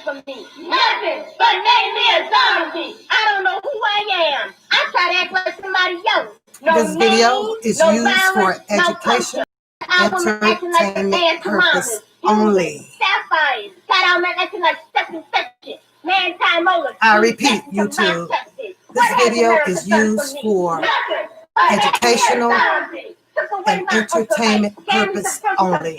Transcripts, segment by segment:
for me? Nothing but name me a zombie. I don't know who I am. I try to act like somebody else. No this video name, is no used for violence, no education, entertainment purpose only. Sapphires. Got out man acting like such and such. Man, time over. I repeat, YouTube, this video is used for educational and entertainment purpose only.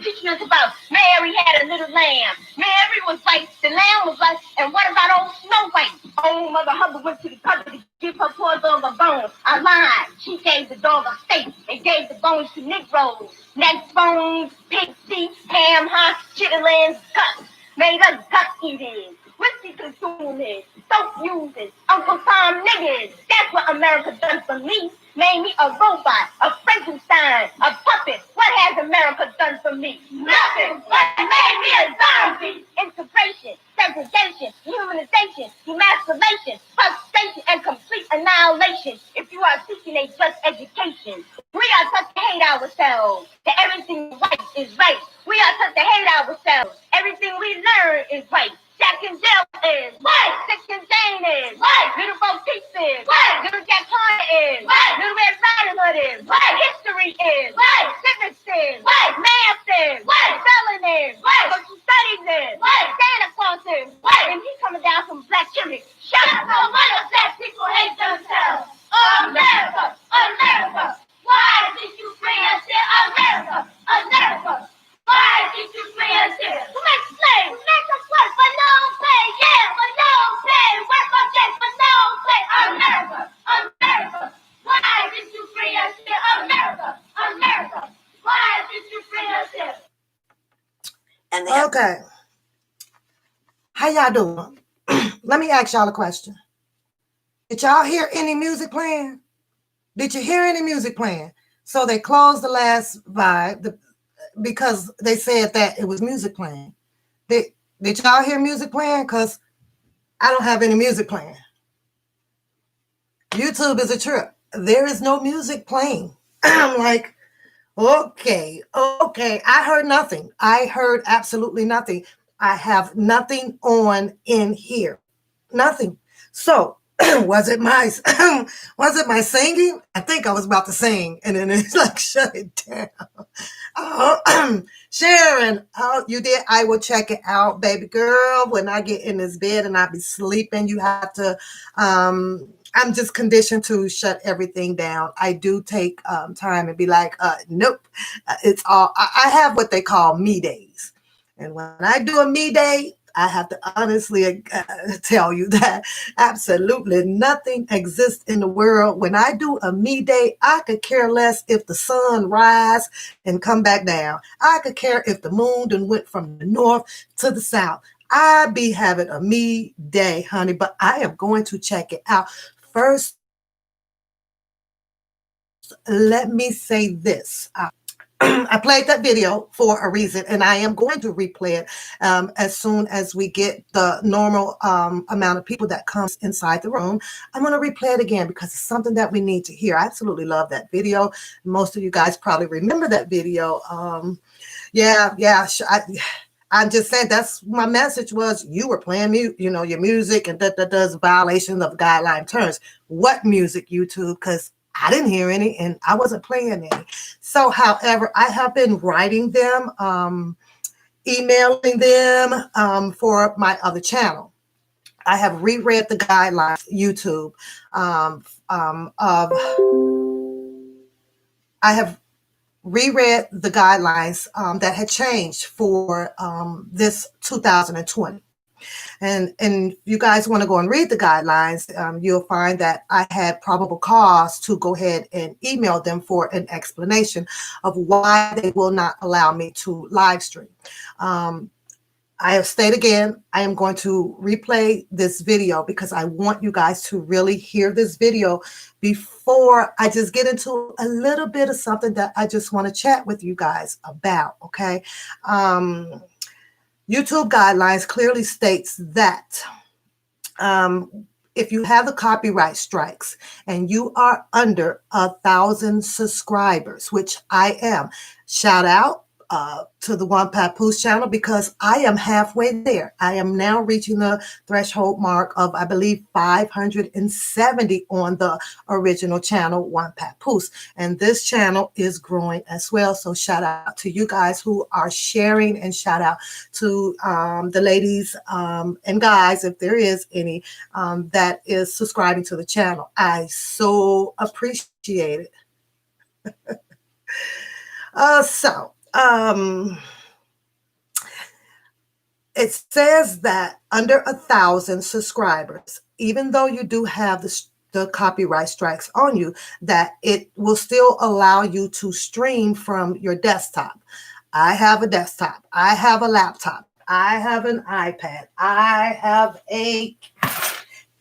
Teaching us about Mary had a little lamb. Mary was like, the lamb was like, and what about old Snow White? Old Mother Hubbard went to the cupboard to give her poor dog a bone. I lied. She gave the dog a steak and gave the bones to Negroes. Neck bones, pig feet, ham hocks, chitterlings, guts. Made us gut eaters, whiskey consumers, soap users, Uncle Tom niggas. That's what America done for me. Made me a robot, a Frankenstein, a puppet. What has America done for me? Nothing, but it made me a zombie. Integration, segregation, humanization, emasculation, frustration, and complete annihilation. If you are seeking a just education, we are taught to hate ourselves. That everything right is right. We are taught to hate ourselves. Everything we learn is right. Jack and Jill is right. Six and Jane is right. Little Bo Peep is right. Little Jack Hunter is right. Little Red Riding Hood is right. History is right. Civics is right. Math is right. Spelling is right. Social studies is right. Santa Claus is right. And he's coming down from Black Chimney. Shut up! No wonder Black people hate themselves. America, America. Why did you bring us here? America, America. Why did you bring us here? To make slaves, make us work for no pay. Yeah, for no pay. Work for just for no pay. America, America. Why did you bring us here? America, America. Why did you bring us here? And okay. How y'all doing? Let me ask y'all a question. Did y'all hear any music playing? Did you hear any music playing? So they closed the last vibe because they said that it was music playing. Did y'all hear music playing? Because I don't have any music playing. YouTube is a trip. There is no music playing. I'm like, okay. I heard nothing. I heard absolutely nothing. I have nothing on in here. Nothing. So was it my singing? I think I was about to sing, and then it's like shut it down. Sharon, you did. I will check it out, baby girl. When I get in this bed and I be sleeping, you have to. I'm just conditioned to shut everything down. I do take time and be like, nope. It's all. I have what they call me days, and when I do a me day, I have to honestly tell you that absolutely nothing exists in the world. When I do a me day, I could care less if the sun rise and come back down. I could care if the moon done went from the north to the south. I be having a me day, honey, but I am going to check it out. First, let me say this. I played that video for a reason, and I am going to replay it as soon as we get the normal amount of people that comes inside the room. I'm going to replay it again because it's something that we need to hear. I absolutely love that video. Most of you guys probably remember that video. I'm just saying that's my message was you were playing your music, and that does violation of guideline terms. What music, YouTube? Because I didn't hear any, and I wasn't playing any. So, however, I have been writing them, emailing them for my other channel. I have reread the guidelines, YouTube, I have reread the guidelines that had changed for this 2020. And if you guys want to go and read the guidelines, you'll find that I had probable cause to go ahead and email them for an explanation of why they will not allow me to live stream. I have stated again, I am going to replay this video because I want you guys to really hear this video before I just get into a little bit of something that I just want to chat with you guys about, okay? YouTube guidelines clearly states that if you have the copyright strikes and you are under 1,000 subscribers, which I am, shout out. to the One Papoose channel because I am halfway there. I am now reaching the threshold mark of, I believe, 570 on the original channel, One Papoose. And this channel is growing as well. So shout out to you guys who are sharing, and shout out to the ladies and guys, if there is any, that is subscribing to the channel. I so appreciate it. It says that under 1,000 subscribers, even though you do have the copyright strikes on you, that it will still allow you to stream from your desktop. I have a desktop. I have a laptop. I have an iPad. I have a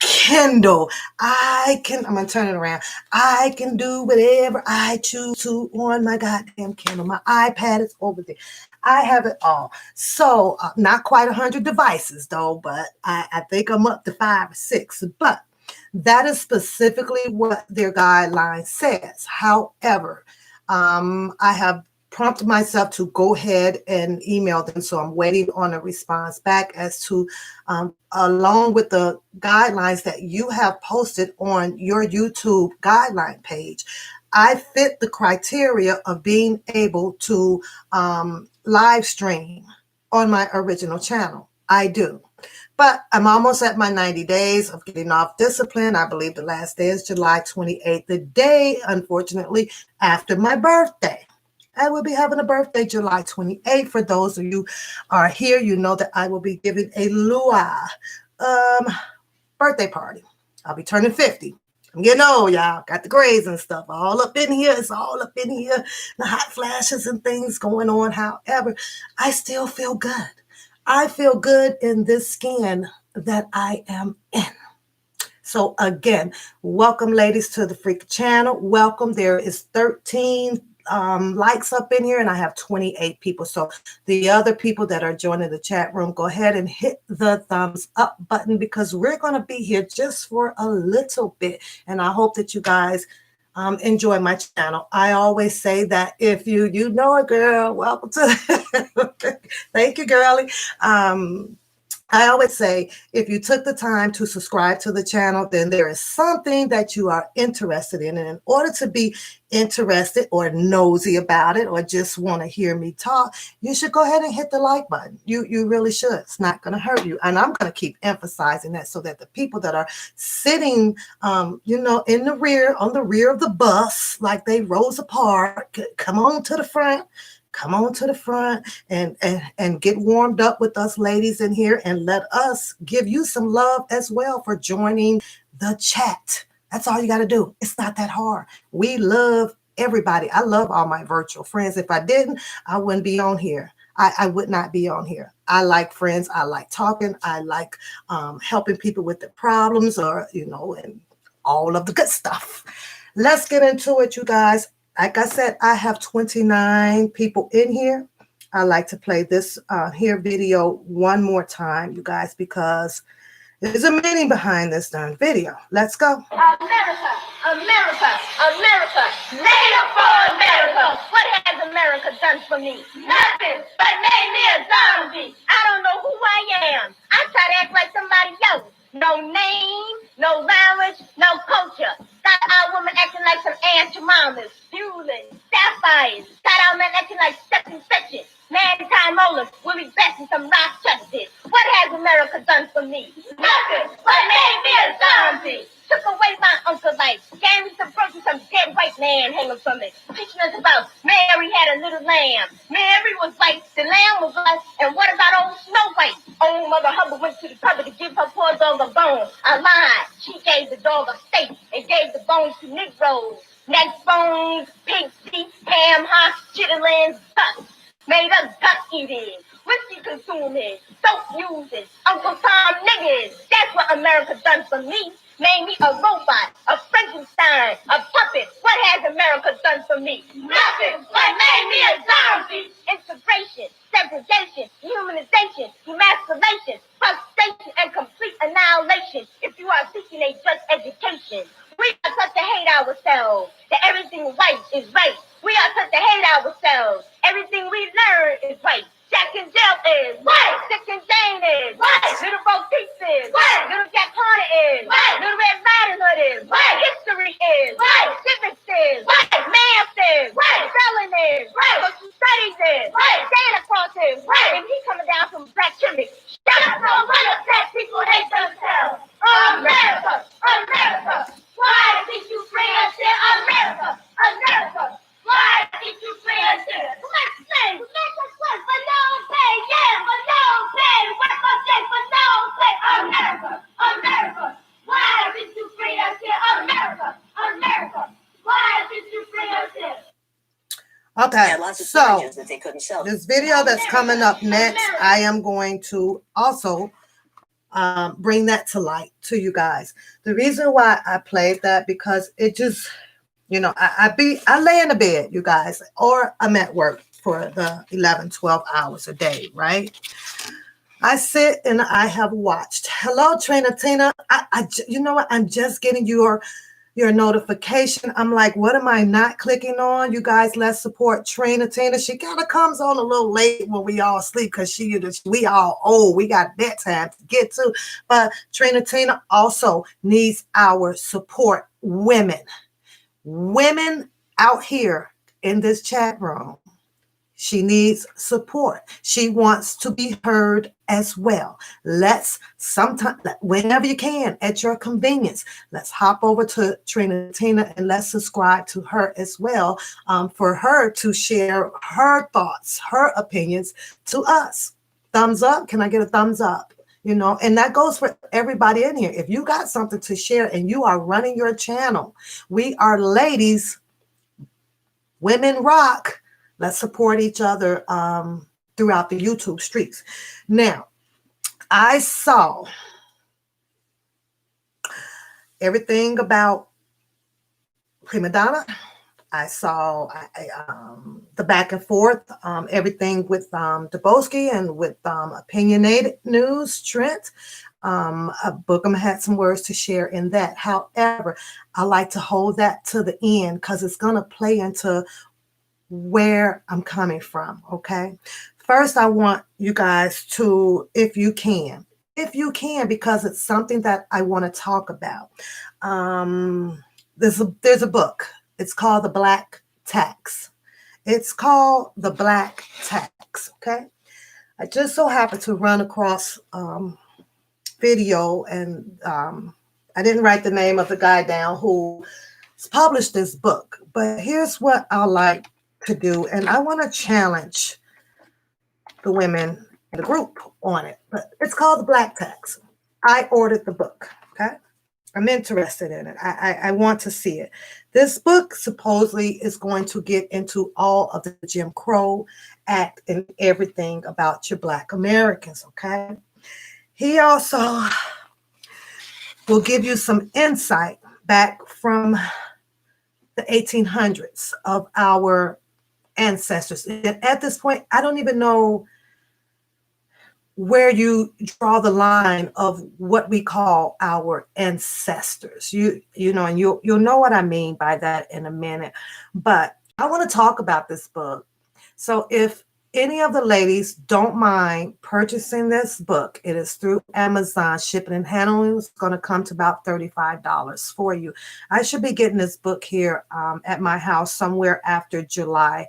Kindle. I'm going to turn it around. I can do whatever I choose to on my goddamn Kindle. My iPad is over there. I have it all. So not quite 100 devices though, but I think I'm up to 5 or 6. But that is specifically what their guideline says. However, I have prompted myself to go ahead and email them. So I'm waiting on a response back as to, along with the guidelines that you have posted on your YouTube guideline page, I fit the criteria of being able to live stream on my original channel. I do. But I'm almost at my 90 days of getting off discipline. I believe the last day is July 28th, the day, unfortunately, after my birthday. I will be having a birthday July 28th. For those of you are here, you know that I will be giving a Luau birthday party. I'll be turning 50. I'm getting old, y'all. Got the grays and stuff all up in here. It's all up in here. The hot flashes and things going on. However, I still feel good. I feel good in this skin that I am in. So again, welcome ladies to the Freak channel. Welcome. There is 13 likes up in here, and I have 28 people. So the other people that are joining the chat room, go ahead and hit the thumbs up button because we're going to be here just for a little bit. And I hope that you guys enjoy my channel. I always say that if you know a girl, welcome to thank you, girlie. I always say, if you took the time to subscribe to the channel, then there is something that you are interested in. And in order to be interested or nosy about it, or just want to hear me talk, you should go ahead and hit the like button. You really should. It's not going to hurt you. And I'm going to keep emphasizing that so that the people that are sitting, in the rear, on the rear of the bus, like they Rosa Parks, come on to the front. Come on to the front and get warmed up with us ladies in here, and let us give you some love as well for joining the chat. That's all you got to do. It's not that hard. We love everybody. I love all my virtual friends. If I didn't, I wouldn't be on here. I would not be on here. I like friends. I like talking. I like helping people with their problems, or, and all of the good stuff. Let's get into it, you guys. Like I said, I have 29 people in here. I like to play this here video one more time, you guys, because there's a meaning behind this darn video. Let's go. America, America, America, made up for America. What has America done for me? Nothing, but made me a zombie. I don't know who I am. I try to act like somebody else. No name, no language, no culture. Got our women acting like some Aunt Jemimas, Buelling, Sapphires. Got our men acting like Stephen Fetchit, Mankind Molars, Willie Best, and some Rochester's. What has America done for me? Nothing, but made me a zombie. Took away my uncle life, gave me some broken, some dead white man hanging from it, teaching us about Mary had a little lamb. Mary was white, the lamb was black, and what about old Snow White? Old Mother Hubbard went to the cupboard to give her poor dog a bone. I lied. She gave the dog a steak and gave the bones to Negroes. Neck bones, pig feet, ham hocks, chitterlings, guts. Made us gut eating, whiskey consuming, soap using, Uncle Tom niggas. That's what America done for me. Made me a robot, a Frankenstein, a puppet. What has America done for me? Nothing, but made me a zombie. Integration, segregation, humanization, emasculation, frustration, and complete annihilation. If you are seeking a just education, we are taught to hate ourselves, that everything white is right. We are taught to hate ourselves. Everything we learn is white. Jack and Jill is white. Dick and Jane is white. Little Bo Peep is white. Little Jack Horner is white. Little Red Riding Hood is white. History is white. Civics is white. Math is white. Spelling is white. Social studies is white. Santa Claus is white. And he coming down from black chimney. Shut up, no wonder black people hate themselves. America, America, why did you bring us here? America, America, why did you bring us here? Let's say, make us work for no pay, yeah, for no pay, work all day for no pay. America, America, why did you bring us here? America, America, why did you bring us here? Okay, so this video that's coming up next, I am going to also bring that to light to you guys. The reason why I played that, because it just, you know, I lay in the bed, you guys, or I'm at work for the 11, 12 hours a day, right? I sit and I have watched. Hello, Trainer Tina. You know what? I'm just getting your notification. I'm like, what am I not clicking on? You guys, let's support Trainer Tina. She kind of comes on a little late when we all sleep, because we all old. We got bedtime to get to. But Trainer Tina also needs our support. Women out here in this chat room. She needs support. She wants to be heard as well. Let's sometime, whenever you can, at your convenience, let's hop over to Trainer Tina and let's subscribe to her as well, for her to share her thoughts, her opinions to us. Thumbs up. Can I get a thumbs up? You know, and that goes for everybody in here. If you got something to share and you are running your channel, we are ladies, women rock. Let's support each other throughout the YouTube streets. Now, I saw everything about Prima Donna. I saw the back and forth, everything with Dubowski and with Opinionated News, Trent. Bookham had some words to share in that. However, I like to hold that to the end because it's going to play into where I'm coming from, okay? First, I want you guys to, if you can, because it's something that I want to talk about. There's a book. It's called The Black Tax. It's called The Black Tax, okay? I just so happened to run across video, and I didn't write the name of the guy down who published this book, but here's what I like to do, and I want to challenge the women in the group on it. But it's called The Black Tax. I ordered the book, okay? I'm interested in it. I want to see it. This book supposedly is going to get into all of the Jim Crow Act and everything about your Black Americans, okay? He also will give you some insight back from the 1800s of our ancestors. And at this point, I don't even know where you draw the line of what we call our ancestors. You know, and you'll know what I mean by that in a minute. But I want to talk about this book. So if any of the ladies don't mind purchasing this book, it is through Amazon. Shipping and handling is going to come to about $35 for you. I should be getting this book here at my house somewhere after July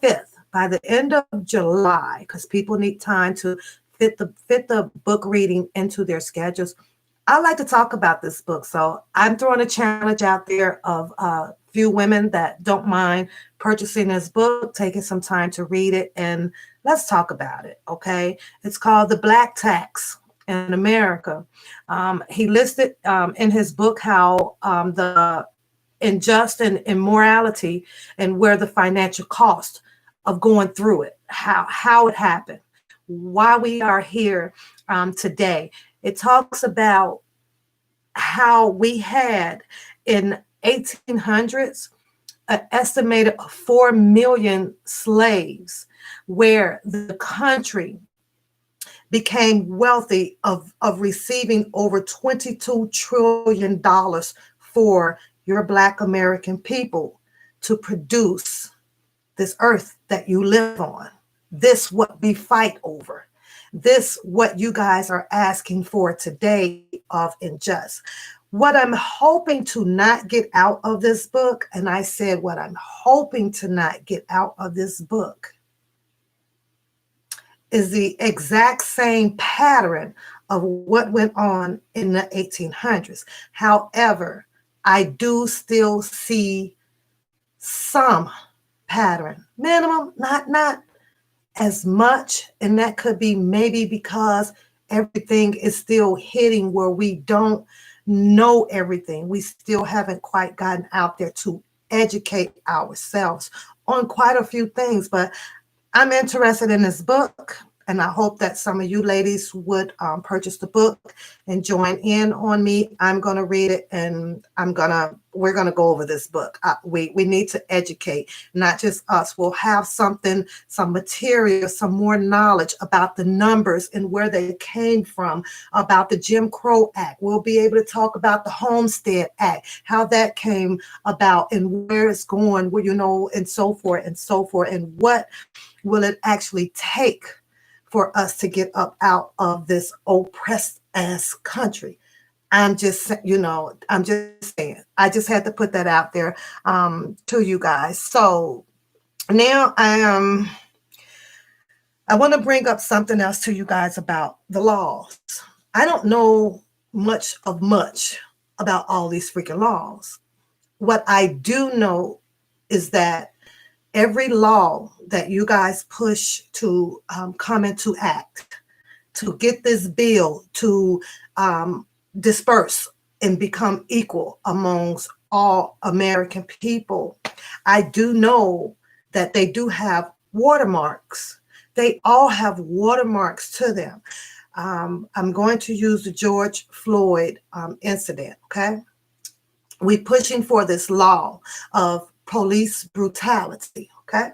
5th. By the end of July, because people need time to fit the book reading into their schedules. I like to talk about this book. So I'm throwing a challenge out there of a few women that don't mind purchasing this book, taking some time to read it, and let's talk about it, okay? It's called The Black Tax in America. He listed in his book how the injustice and immorality and where the financial cost of going through it, how it happened, why we are here today. It talks about how we had in 1800s an estimated 4 million slaves, where the country became wealthy of receiving over $22 trillion for your Black American people to produce this earth that you live on. this what we fight over. This what you guys are asking for today of unjust. What I'm hoping to not get out of this book, and I said what I'm hoping to not get out of this book, is the exact same pattern of what went on in the 1800s. However, I do still see some pattern, minimum, not as much, and that could be maybe because everything is still hitting where we don't know everything. We still haven't quite gotten out there to educate ourselves on quite a few things, but I'm interested in this book, and I hope that some of you ladies would purchase the book and join in on me. I'm going to read it, and we're gonna go over this book. We need to educate, not just us. We'll have something, some material, some more knowledge about the numbers and where they came from, about the Jim Crow Act. We'll be able to talk about the Homestead Act, how that came about and where it's going, where, you know, and so forth and so forth, and what will it actually take for us to get up out of this oppressed ass country. I'm just, I'm just saying. I just had to put that out there to you guys. So now I want to bring up something else to you guys about the laws. I don't know much about all these freaking laws. What I do know is that every law that you guys push to come into act, to get this bill to disperse and become equal amongst all American people, I do know that they do have watermarks. They all have watermarks to them. I'm going to use the George Floyd incident, okay? We're pushing for this law of police brutality, okay?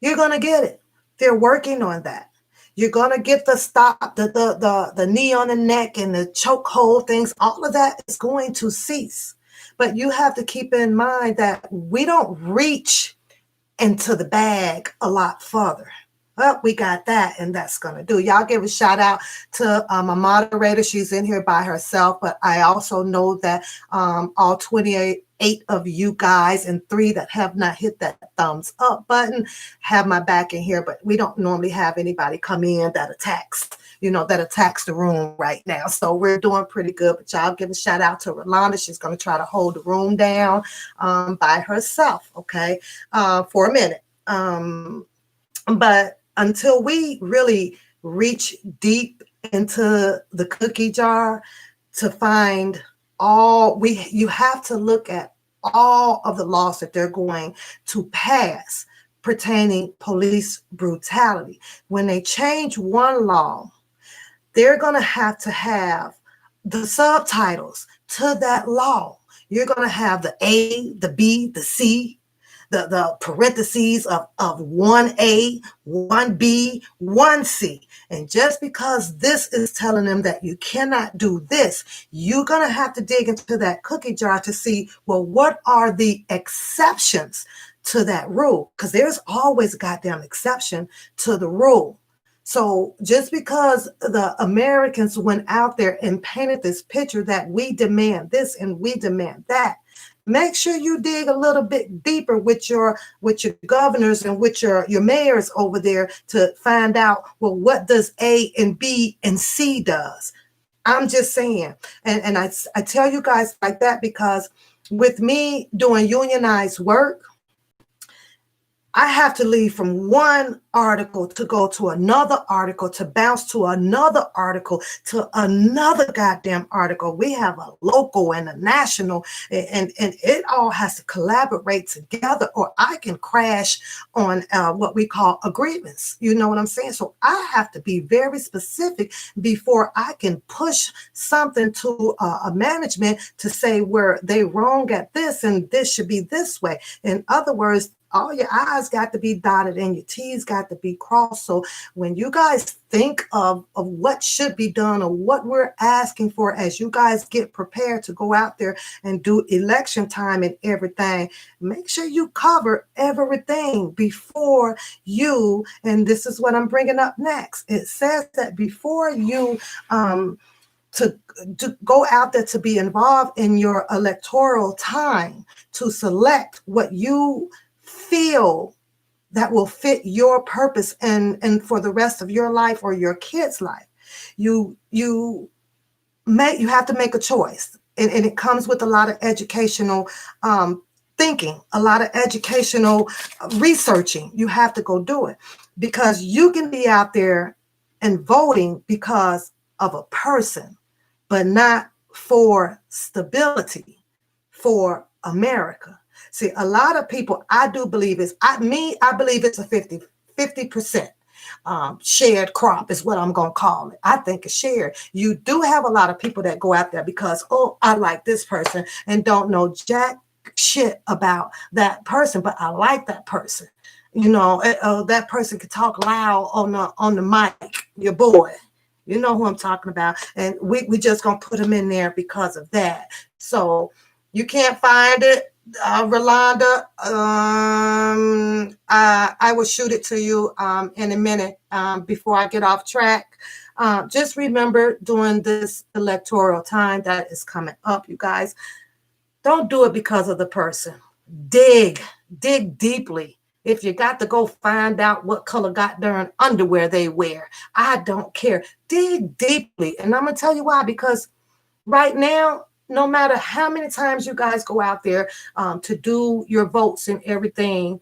You're going to get it. They're working on that. You're going to get the stop, the knee on the neck and the chokehold things. All of that is going to cease. But you have to keep in mind that we don't reach into the bag a lot further. Well, we got that, and that's going to do. Y'all give a shout out to my moderator. She's in here by herself, but I also know that all 28 of you guys and 3 that have not hit that thumbs up button have my back in here, but we don't normally have anybody come in that attacks the room right now. So we're doing pretty good, but y'all give a shout out to Rolanda. She's going to try to hold the room down by herself, okay, for a minute. But until we really reach deep into the cookie jar to find you have to look at all of the laws that they're going to pass pertaining police brutality. When they change one law, they're going to have the subtitles to that law. You're going to have the A, the B, the C, the parentheses of 1A, 1B, 1C. And just because this is telling them that you cannot do this, you're going to have to dig into that cookie jar to see, well, what are the exceptions to that rule? Because there's always a goddamn exception to the rule. So just because the Americans went out there and painted this picture that we demand this and we demand that, make sure you dig a little bit deeper with your governors and with your mayors over there to find out, well, what does A and B and C does? I'm just saying. And I tell you guys like that because with me doing unionized work, I have to leave from one article to go to another article to bounce to another article to another goddamn article. We have a local and a national, and it all has to collaborate together, or I can crash on what we call agreements. You know what I'm saying? So I have to be very specific before I can push something to a management to say where they wrong at this and this should be this way. In other words, all your I's got to be dotted and your T's got to be crossed. So when you guys think of what should be done or what we're asking for as you guys get prepared to go out there and do election time and everything, make sure you cover everything before you, and this is what I'm bringing up next. It says that before you to go out there to be involved in your electoral time to select what you feel that will fit your purpose and for the rest of your life or your kids' life. You have to make a choice. And it comes with a lot of educational thinking, a lot of educational researching. You have to go do it because you can be out there and voting because of a person, but not for stability, for America. See, a lot of people, I do believe I believe it's a 50% shared crop is what I'm going to call it. I think it's shared. You do have a lot of people that go out there because, oh, I like this person and don't know jack shit about that person, but I like that person. You know, that person can talk loud on the mic, your boy. You know who I'm talking about. And we just going to put them in there because of that. So you can't find it, Rolanda. I will shoot it to you in a minute before I get off track. Just remember during this electoral time that is coming up, you guys, don't do it because of the person. Dig deeply. If you got to go find out what color goddamn underwear they wear, I don't care. Dig deeply. And I'm going to tell you why, because right now, no matter how many times you guys go out there to do your votes and everything,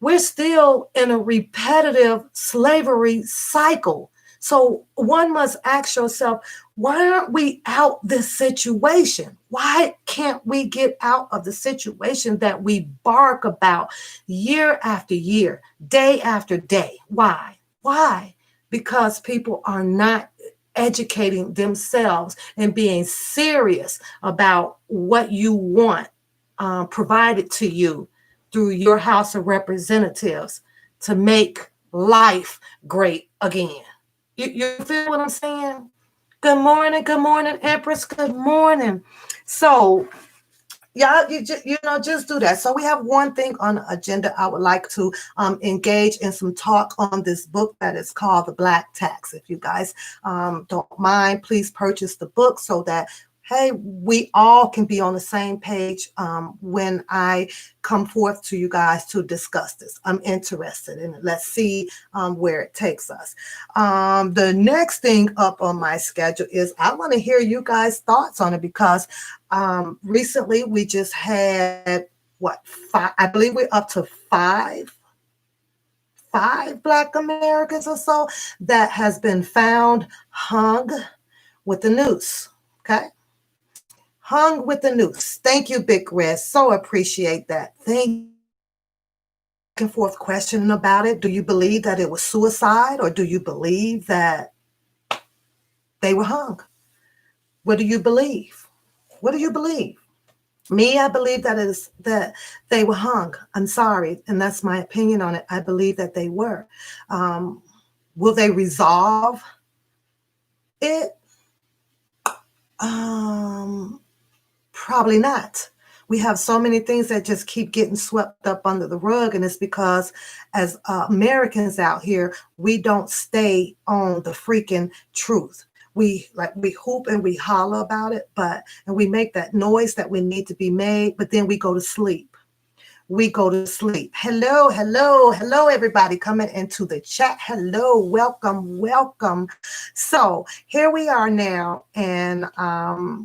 we're still in a repetitive slavery cycle. So one must ask yourself, why aren't we out this situation? Why can't we get out of the situation that we bark about year after year, day after day? Why? Why? Because people are not educating themselves and being serious about what you want provided to you through your House of Representatives to make life great again. You feel what I'm saying? Good morning, Empress. Good morning. So, y'all, just do that. So we have one thing on the agenda. I would like to engage in some talk on this book that is called The Black Tax. If you guys don't mind, please purchase the book so that, hey, we all can be on the same page when I come forth to you guys to discuss this. I'm interested in it. Let's see where it takes us. The next thing up on my schedule is I want to hear you guys' thoughts on it because recently we just had, five? I believe we're up to five Black Americans or so that has been found hung with the noose. Okay. Hung with the noose. Thank you, Big Red. So appreciate that. Thank you. Back and forth questioning about it. Do you believe that it was suicide or do you believe that they were hung? What do you believe? What do you believe? Me, I believe that they were hung. I'm sorry, and that's my opinion on it. I believe that they were. Will they resolve it? Probably not. We have so many things that just keep getting swept up under the rug, and it's because as Americans out here, we don't stay on the freaking truth. We hoop and we holler about it, and we make that noise that we need to be made, but then we go to sleep. We go to sleep. Hello, everybody coming into the chat. Hello, welcome. So here we are now, and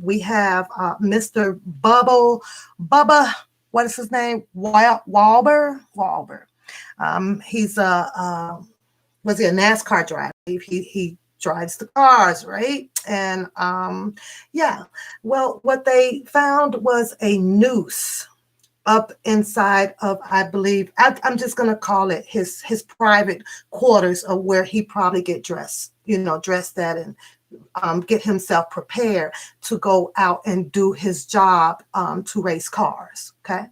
we have Mr. Bubba, what is his name? Walber. He's was he a NASCAR driver? He drives the cars, right? And yeah, well, what they found was a noose up inside of, I believe, I'm just going to call it his private quarters of where he probably get dressed at and get himself prepared to go out and do his job to race cars. Okay.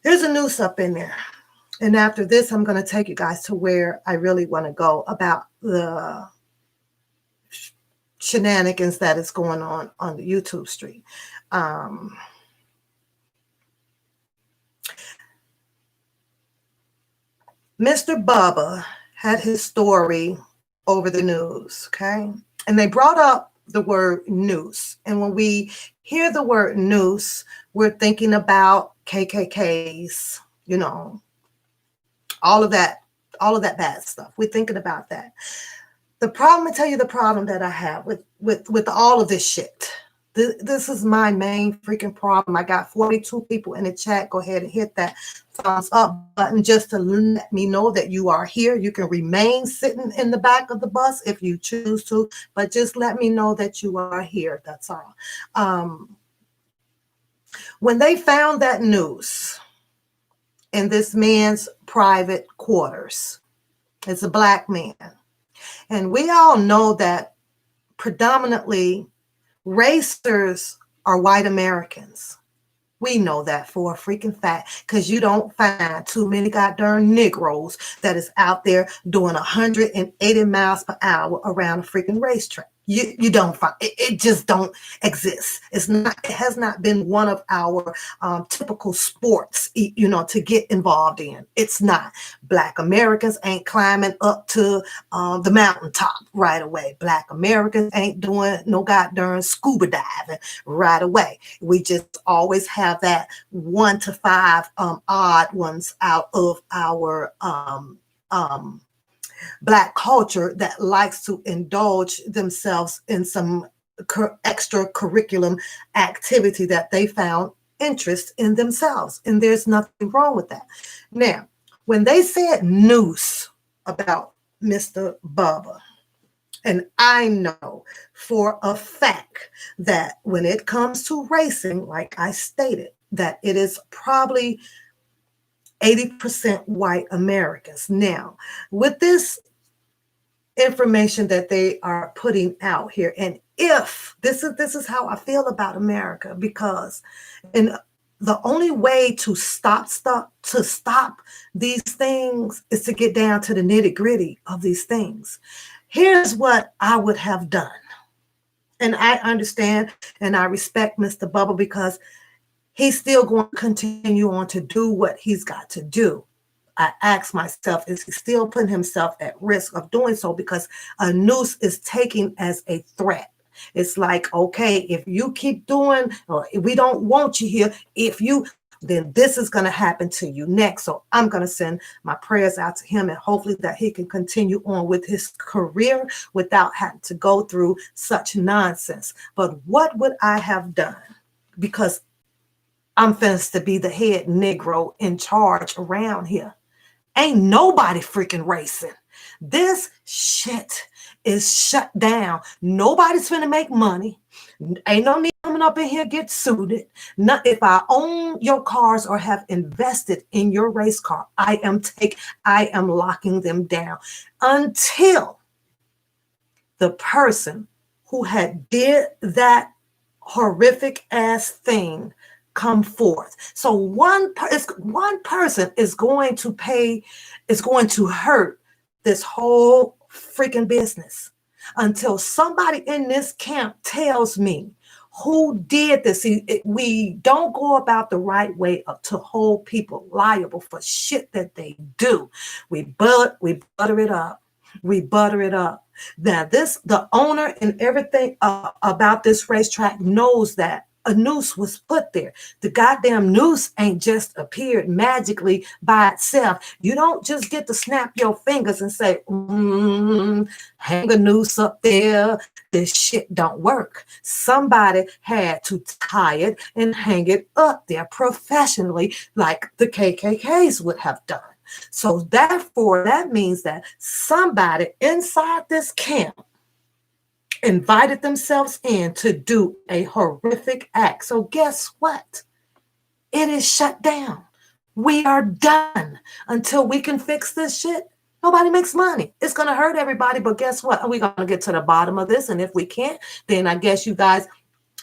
There's a noose up in there. And after this, I'm going to take you guys to where I really want to go about the shenanigans that is going on the YouTube street. Mr. Bubba had his story over the news, okay? And they brought up the word noose. And when we hear the word noose, we're thinking about KKKs, you know, all of that bad stuff. We're thinking about that. The problem, I tell you the problem that I have with all of this shit. This is my main freaking problem. I got 42 people in the chat. Go ahead and hit that thumbs up button just to let me know that you are here. You can remain sitting in the back of the bus if you choose to, but just let me know that you are here. That's all. When they found that news in this man's private quarters, it's a black man. And we all know that predominantly racers are white Americans. We know that for a freaking fact, because you don't find too many goddamn Negroes that is out there doing 180 miles per hour around a freaking racetrack. You don't find it, it just don't exist. It has not been one of our typical sports, you know, to get involved in. It's not. Black Americans ain't climbing up to the mountaintop right away. Black Americans ain't doing no goddamn scuba diving right away. We just always have that 1 to 5 odd ones out of our Black culture that likes to indulge themselves in some extra curriculum activity that they found interest in themselves. And there's nothing wrong with that. Now, when they said noose about Mr. Bubba, and I know for a fact that when it comes to racing, like I stated, that it is probably 80% white Americans. Now, with this information that they are putting out here, and if this is how I feel about America, because the only way to stop these things is to get down to the nitty-gritty of these things. Here's what I would have done. And I understand and I respect Mr. Bubba because he's still going to continue on to do what he's got to do. I ask myself, is he still putting himself at risk of doing so? Because a noose is taken as a threat. It's like, okay, if you keep doing, or we don't want you here, then this is going to happen to you next. So I'm going to send my prayers out to him and hopefully that he can continue on with his career without having to go through such nonsense. But what would I have done? Because I'm finished to be the head Negro in charge around here. Ain't nobody freaking racing. This shit is shut down. Nobody's finna make money. Ain't no need coming up in here get suited. Not if I own your cars or have invested in your race car, I am locking them down until the person who had did that horrific ass thing come forth. So one person is going to hurt this whole freaking business until somebody in this camp tells me who did this. We don't go about the right way to hold people liable for shit that they do. We butter it up. We butter it up. Now the owner and everything about this racetrack knows that a noose was put there. The goddamn noose ain't just appeared magically by itself. You don't just get to snap your fingers and say, hang a noose up there. This shit don't work. Somebody had to tie it and hang it up there professionally like the KKKs would have done. So therefore, that means that somebody inside this camp invited themselves in to do a horrific act. So guess what? It is shut down. We are done until we can fix this shit. Nobody makes money. It's going to hurt everybody, but guess what? We're going to get to the bottom of this. And if we can't, then I guess you guys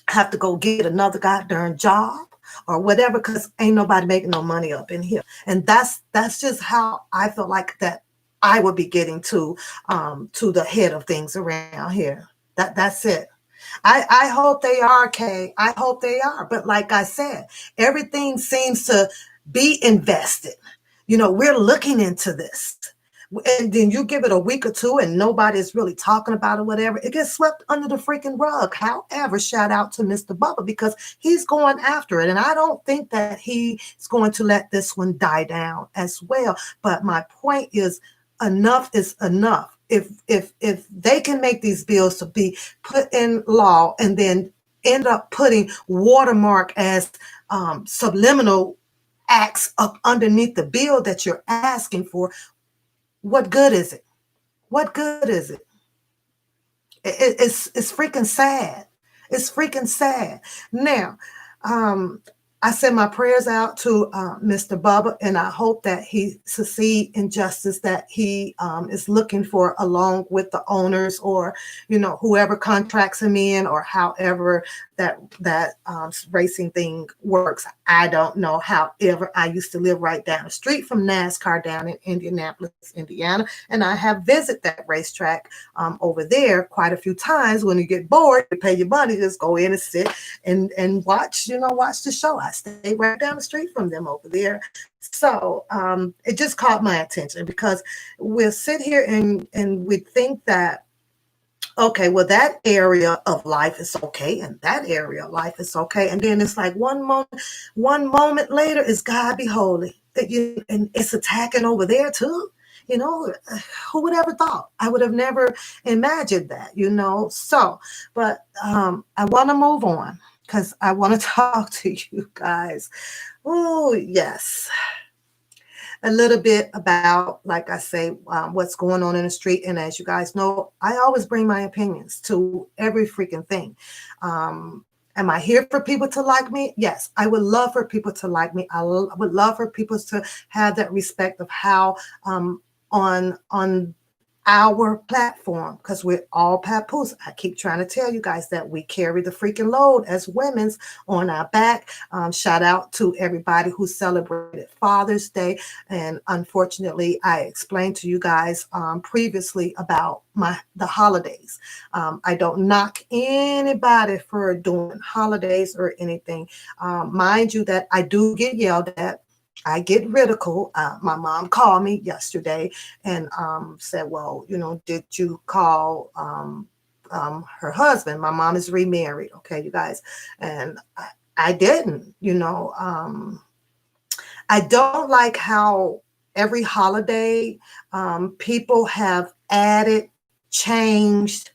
have to go get another goddamn job. or whatever, because ain't nobody making no money up in here. And that's just how I feel like that I would be getting to the head of things around here. That's it. I hope they are, Kay. I hope they are. But like I said, everything seems to be invested. We're looking into this. And then you give it a week or two and nobody's really talking about it, whatever. It gets swept under the freaking rug. However, shout out to Mr. Bubba because he's going after it. And I don't think that he's going to let this one die down as well. But my point is enough. If they can make these bills to be put in law and then end up putting watermark as subliminal acts up underneath the bill that you're asking for, what good is it? What good is it? It's freaking sad. It's freaking sad. Now, I send my prayers out to Mr. Bubba, and I hope that he succeed in justice that he is looking for, along with the owners or whoever contracts him in, or however that racing thing works. I don't know. However, I used to live right down the street from NASCAR down in Indianapolis, Indiana, and I have visited that racetrack over there quite a few times. When you get bored, you pay your money, just go in and sit and watch the show. I stay right down the street from them over there. So it just caught my attention because we'll sit here and we think that, okay, well, that area of life is okay, and that area of life is okay, and then it's like one moment later, is God be holy, and it's attacking over there too. Who would ever thought? I would have never imagined that. So, but I want to move on because I want to talk to you guys. Oh, yes. A little bit about, like I say, what's going on in the street. And as you guys know, I always bring my opinions to every freaking thing. Am I here for people to like me? Yes, I would love for people to like me. I would love for people to have that respect of how on our platform, because we're all papoose. I keep trying to tell you guys that we carry the freaking load as women's on our back. Shout out to everybody who celebrated Father's Day. And unfortunately, I explained to you guys previously about the holidays. I don't knock anybody for doing holidays or anything. Mind you that I do get yelled at. I get ridiculed. My mom called me yesterday and said, well, did you call her husband? My mom is remarried. Okay, you guys. And I didn't, I don't like how every holiday people have added, changed,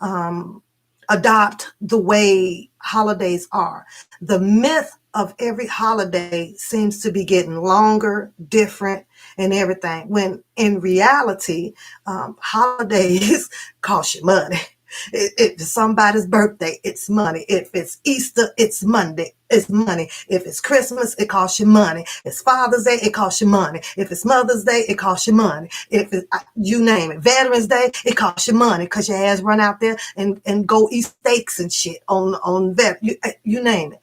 adopt the way holidays are. The myth of every holiday seems to be getting longer, different, and everything, when in reality, holidays cost you money. If it's somebody's birthday, it's money. If it's Easter, it's money. If it's Christmas, it costs you money. If it's Father's Day, it costs you money. If it's Mother's Day, it costs you money. If it's, you name it, Veterans Day, it costs you money because your ass run out there and go eat steaks and shit on you name it.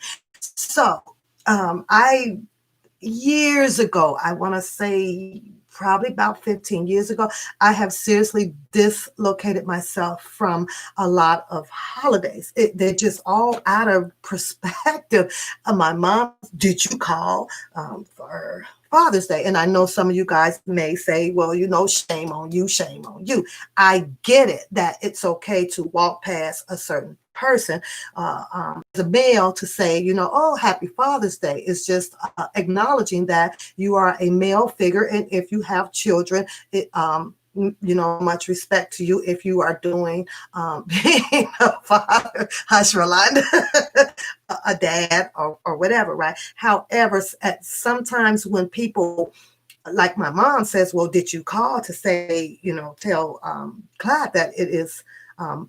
So I years ago, I want to say probably about 15 years ago, I have seriously dislocated myself from a lot of holidays. They're just all out of perspective. My mom, did you call for Father's Day? And I know some of you guys may say, well, shame on you, shame on you. I get it that it's okay to walk past a certain person, as a male, to say, oh, happy Father's Day. It's just acknowledging that you are a male figure. And if you have children, much respect to you if you are doing being a father, hush, Rolanda, a dad or whatever, right? However, sometimes when people, like my mom says, well, did you call to say, tell Clyde that it is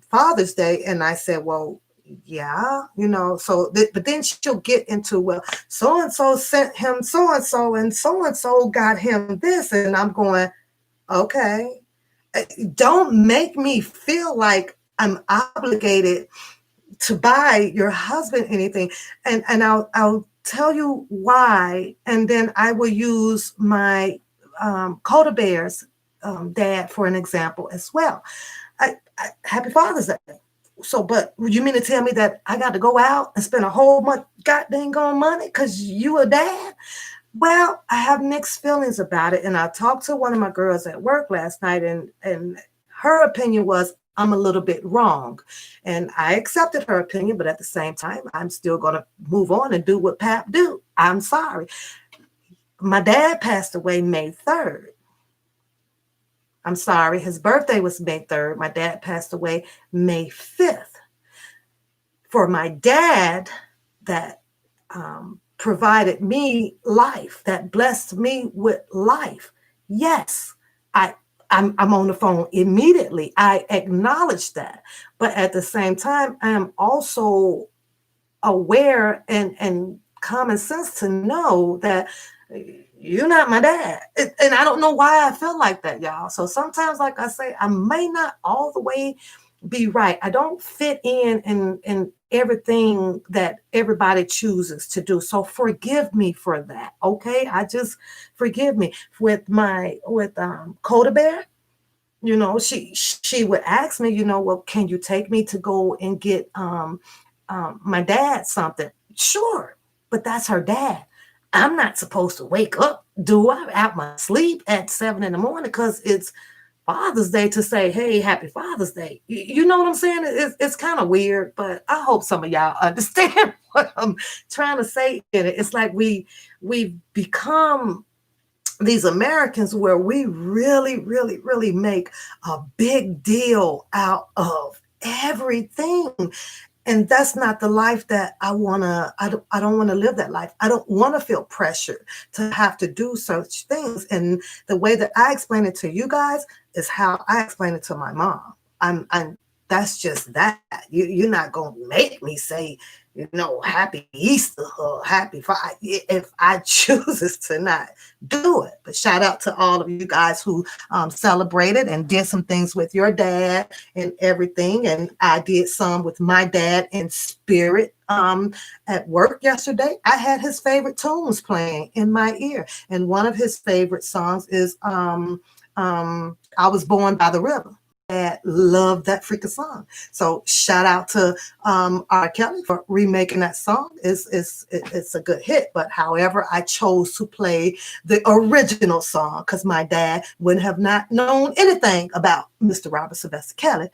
Father's Day? And I said, well, yeah, but then she'll get into, well, so-and-so sent him so-and-so and so-and-so got him this. And I'm going, okay, don't make me feel like I'm obligated to buy your husband anything. And I'll tell you why, and then I will use my Coda Bear's dad for an example as well. Happy Father's Day. So, but you mean to tell me that I got to go out and spend a whole month goddamn on money because you a dad? Well, I have mixed feelings about it. And I talked to one of my girls at work last night, and her opinion was I'm a little bit wrong. And I accepted her opinion, but at the same time, I'm still going to move on and do what Pap do. I'm sorry. My dad passed away May 3rd. I'm sorry. His birthday was May 3rd. My dad passed away May 5th. For my dad, that provided me life, that blessed me with life. Yes, I'm on the phone immediately. I acknowledge that. But at the same time, I am also aware and common sense to know that you're not my dad. And I don't know why I feel like that, y'all. So sometimes, like I say, I may not all the way be right. I don't fit in everything that everybody chooses to do. So forgive me for that. Okay. I just forgive me with Coda Bear. You know, she would ask me, well, can you take me to go and get my dad something? Sure, but that's her dad. I'm not supposed to wake up, do I, out my sleep at 7 in the morning because it's Father's Day to say, hey, happy Father's Day. You know what I'm saying? It's kind of weird, but I hope some of y'all understand what I'm trying to say in it. It's like we've become these Americans where we really, really, really make a big deal out of everything. And that's not the life that I don't want to live that life. I don't want to feel pressure to have to do such things. And the way that I explain it to you guys is how I explain it to my mom. I'm that's just that. You're not gonna make me say, happy Easter or happy Friday if I chooses to not do it. But shout out to all of you guys who celebrated and did some things with your dad and everything. And I did some with my dad in spirit. At work yesterday, I had his favorite tunes playing in my ear. And one of his favorite songs is I Was Born by the River. Dad loved that freaking song. So shout out to R. Kelly for remaking that song. It's a good hit. But however, I chose to play the original song because my dad wouldn't have not known anything about Mr. Robert Sylvester Kelly,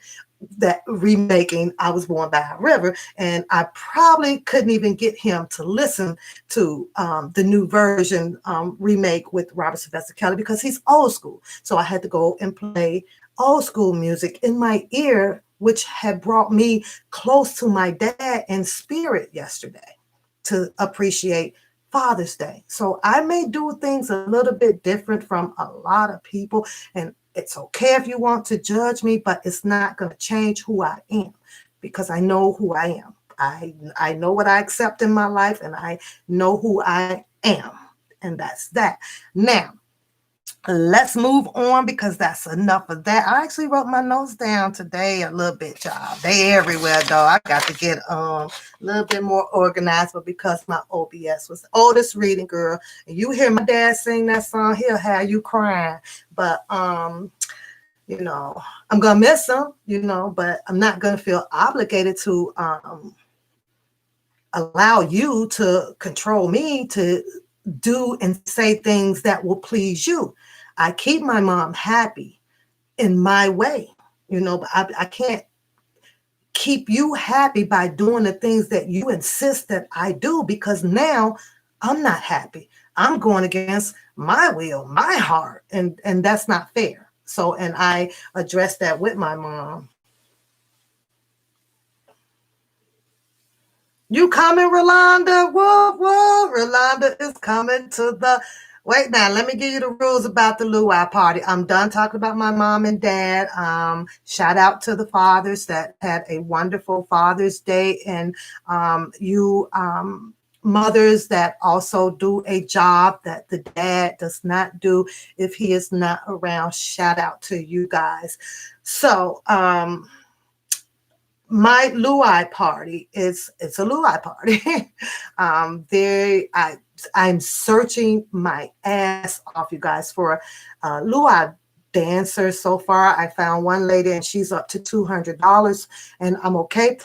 that remaking I Was Born by a River. And I probably couldn't even get him to listen to the new version remake with Robert Sylvester Kelly because he's old school. So I had to go and play old school music in my ear, which had brought me close to my dad in spirit yesterday to appreciate Father's Day. So I may do things a little bit different from a lot of people, and it's okay if you want to judge me, but it's not going to change who I am because I know who I am. I know what I accept in my life, and I know who I am, and that's that. Now, let's move on because that's enough of that. I actually wrote my notes down today a little bit, y'all. They everywhere, though. I got to get a little bit more organized, but because my OBS was the oldest reading girl, and you hear my dad sing that song, he'll have you crying. But I'm gonna miss him, but I'm not gonna feel obligated to allow you to control me to do and say things that will please you. I keep my mom happy in my way, but I can't keep you happy by doing the things that you insist that I do because now I'm not happy. I'm going against my will, my heart, and that's not fair. So, and I addressed that with my mom. You coming, Rolanda? Whoa, whoa. Rolanda is coming to the... Wait now, let me give you the rules about the Luau party. I'm done talking about my mom and dad. Shout out to the fathers that had a wonderful Father's Day, and you mothers that also do a job that the dad does not do if he is not around. Shout out to you guys. So my Luau party it's a Luau party. I'm searching my ass off, you guys, for Luau dancers. So far, I found one lady, and she's up to $200, and I'm okay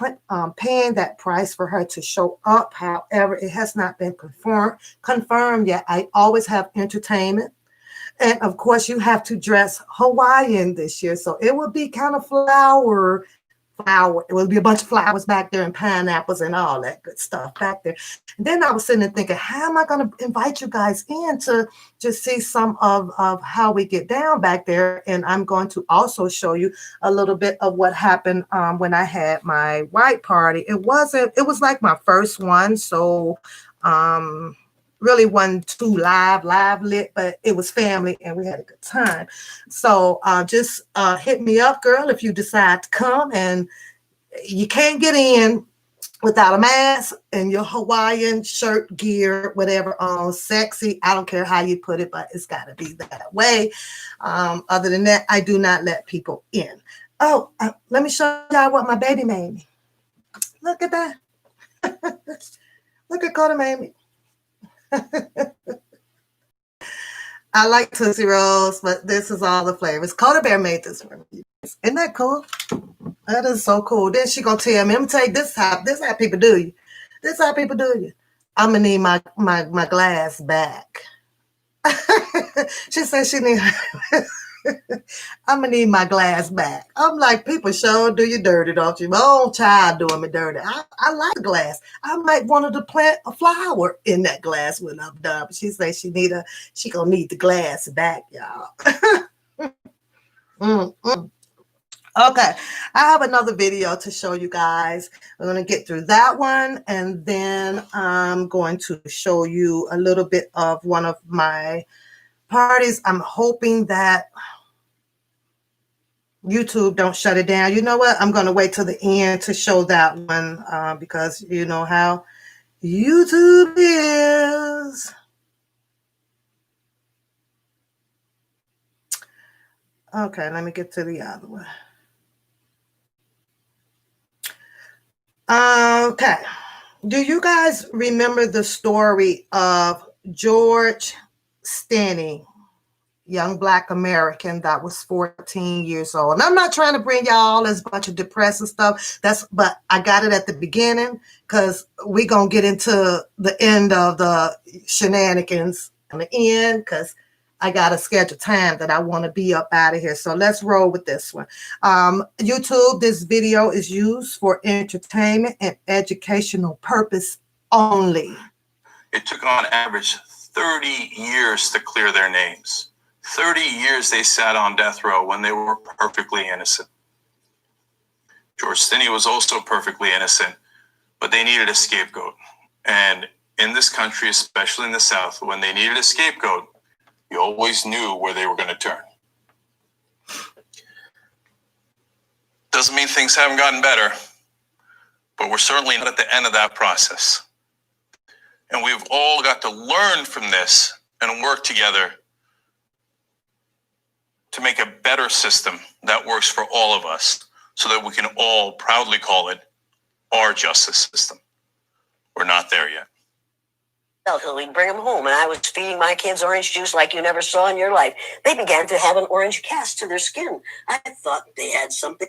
paying that price for her to show up. However, it has not been confirmed yet. I always have entertainment. And of course, you have to dress Hawaiian this year. So it will be kind of flower. It will be a bunch of flowers back there and pineapples and all that good stuff back there. And then I was sitting there thinking, how am I going to invite you guys in to just see some of how we get down back there? And I'm going to also show you a little bit of what happened when I had my white party. It was like my first one. So, really wasn't too live lit, but it was family and we had a good time. So just hit me up, girl, if you decide to come. And you can't get in without a mask and your Hawaiian shirt, gear, whatever on, sexy. I don't care how you put it, but it's got to be that way. Other than that, I do not let people in. Oh, let me show y'all what my baby made me. Look at that. Look at Coda made me. I like Tootsie Rolls, but this is all the flavors. Coda Bear made this for me. Isn't that cool? That is so cool. Then she gonna tell me, I'm gonna tell you this how people do you. This how people do you. I'm gonna need my glass back. She said she need I'm gonna need my glass back. I'm like, people sure do you dirty, don't you? My own child doing me dirty. I like glass. I might want to plant a flower in that glass when I'm done. But she said she gonna need the glass back, y'all. Okay, I have another video to show you guys. I'm going to get through that one, and then I'm going to show you a little bit of one of my parties. I'm hoping that YouTube don't shut it down. You know what? I'm going to wait till the end to show that one because you know how YouTube is. Okay, let me get to the other one. Okay. Do you guys remember the story of George Stanley, young Black American that was 14 years old? And I'm not trying to bring y'all this bunch of depressing stuff. But I got it at the beginning because we're going to get into the end of the shenanigans in the end because I got a scheduled time that I want to be up out of here. So let's roll with this one. YouTube, this video is used for entertainment and educational purpose only. It took on average 30 years to clear their names. 30 years they sat on death row when they were perfectly innocent. George Stinney was also perfectly innocent, but they needed a scapegoat. And in this country, especially in the South, when they needed a scapegoat, you always knew where they were going to turn. Doesn't mean things haven't gotten better, but we're certainly not at the end of that process. And we've all got to learn from this and work together to make a better system that works for all of us so that we can all proudly call it our justice system. We're not there yet. Until we bring them home, and I was feeding my kids orange juice like you never saw in your life. They began to have an orange cast to their skin. I thought they had something.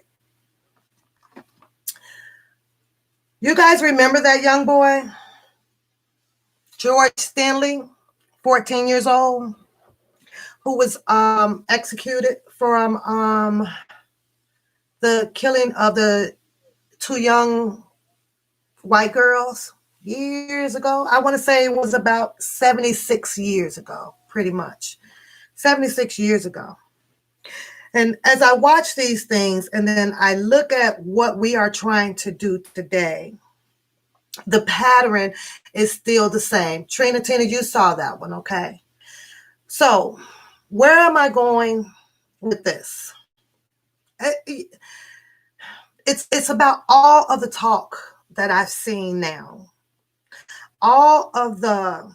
You guys remember that young boy? George Stanley, 14 years old, who was executed from the killing of the two young white girls years ago. I want to say it was about 76 years ago, pretty much. 76 years ago. And as I watch these things and then I look at what we are trying to do today, the pattern is still the same. Tina, you saw that one, okay? So where am I going with this? It's about all of the talk that I've seen now. All of the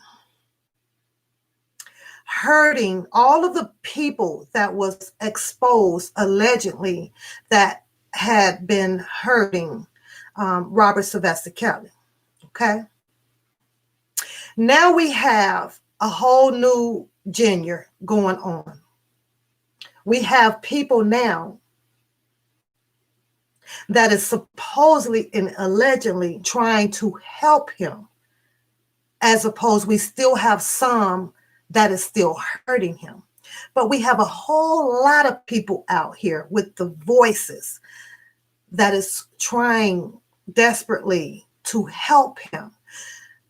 hurting, all of the people that was exposed allegedly that had been hurting Robert Sylvester Kelly. Okay. Now we have a whole new genre going on. We have people now that is supposedly and allegedly trying to help him, as opposed we still have some that is still hurting him. But we have a whole lot of people out here with the voices that is trying desperately to help him.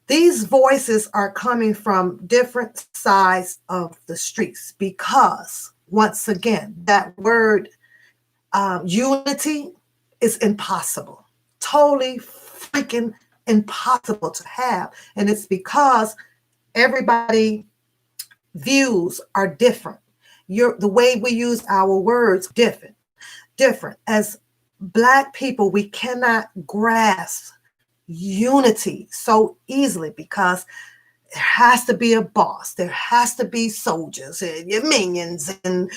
These voices are coming from different sides of the streets because, once again, that word unity is impossible. Totally freaking impossible to have. And it's because everybody views are different. The way we use our words different. As Black people, we cannot grasp unity so easily because there has to be a boss, there has to be soldiers and your minions, and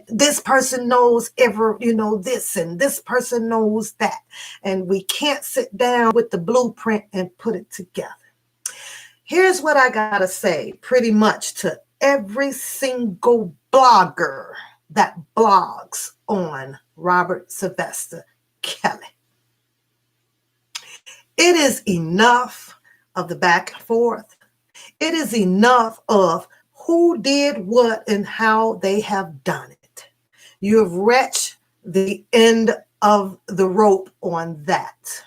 this person knows this, and this person knows that, and we can't sit down with the blueprint and put it together. Here's what I gotta say pretty much to every single blogger that blogs on Robert Sylvester Kelly. It is enough of the back and forth. It is enough of who did what and how they have done it. You have reached the end of the rope on that.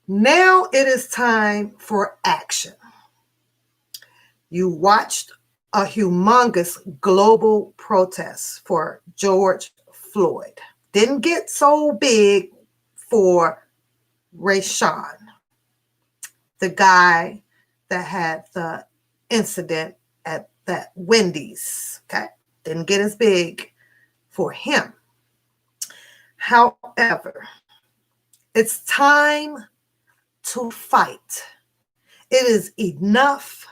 Now it is time for action. You watched a humongous global protest for George Floyd. Didn't get so big for Rayshawn, the guy that had the incident at that Wendy's. Okay, didn't get as big for him. However, it's time to fight. It is enough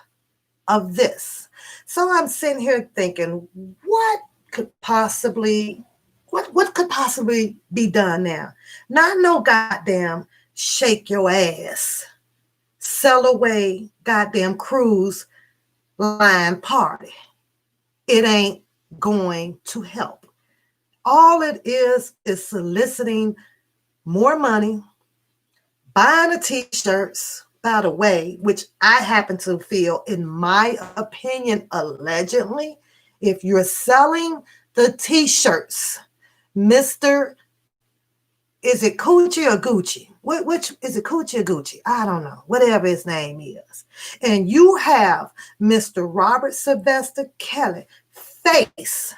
of this. So I'm sitting here thinking, what could possibly be done now? Not no goddamn shake your ass, sell away goddamn cruise line party. It ain't going to help. All it is soliciting more money, buying the t-shirts, by the way, which I happen to feel, in my opinion, allegedly, if you're selling the t-shirts, Mr. Is it Coochie or Gucci? Which is it, Coochie or Gucci? I don't know. Whatever his name is. And you have Mr. Robert Sylvester Kelly face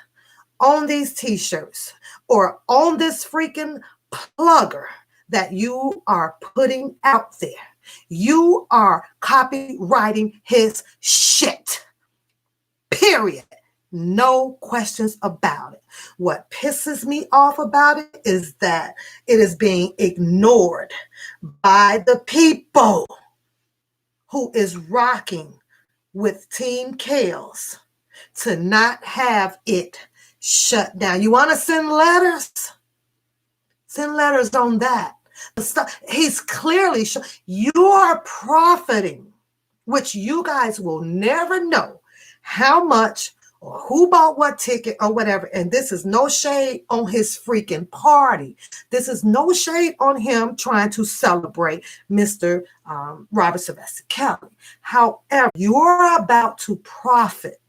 on these t-shirts or on this freaking plugger that you are putting out there. You are copywriting his shit. Period. No questions about it. What pisses me off about it is that it is being ignored by the people who is rocking with Team Kales to not have it shut down. You want to send letters? Send letters on that. He's clearly you are profiting, which you guys will never know how much or who bought what ticket or whatever. And this is no shade on his freaking party. This is no shade on him trying to celebrate Mr. Robert Sylvester Kelly. However, you're about to profit.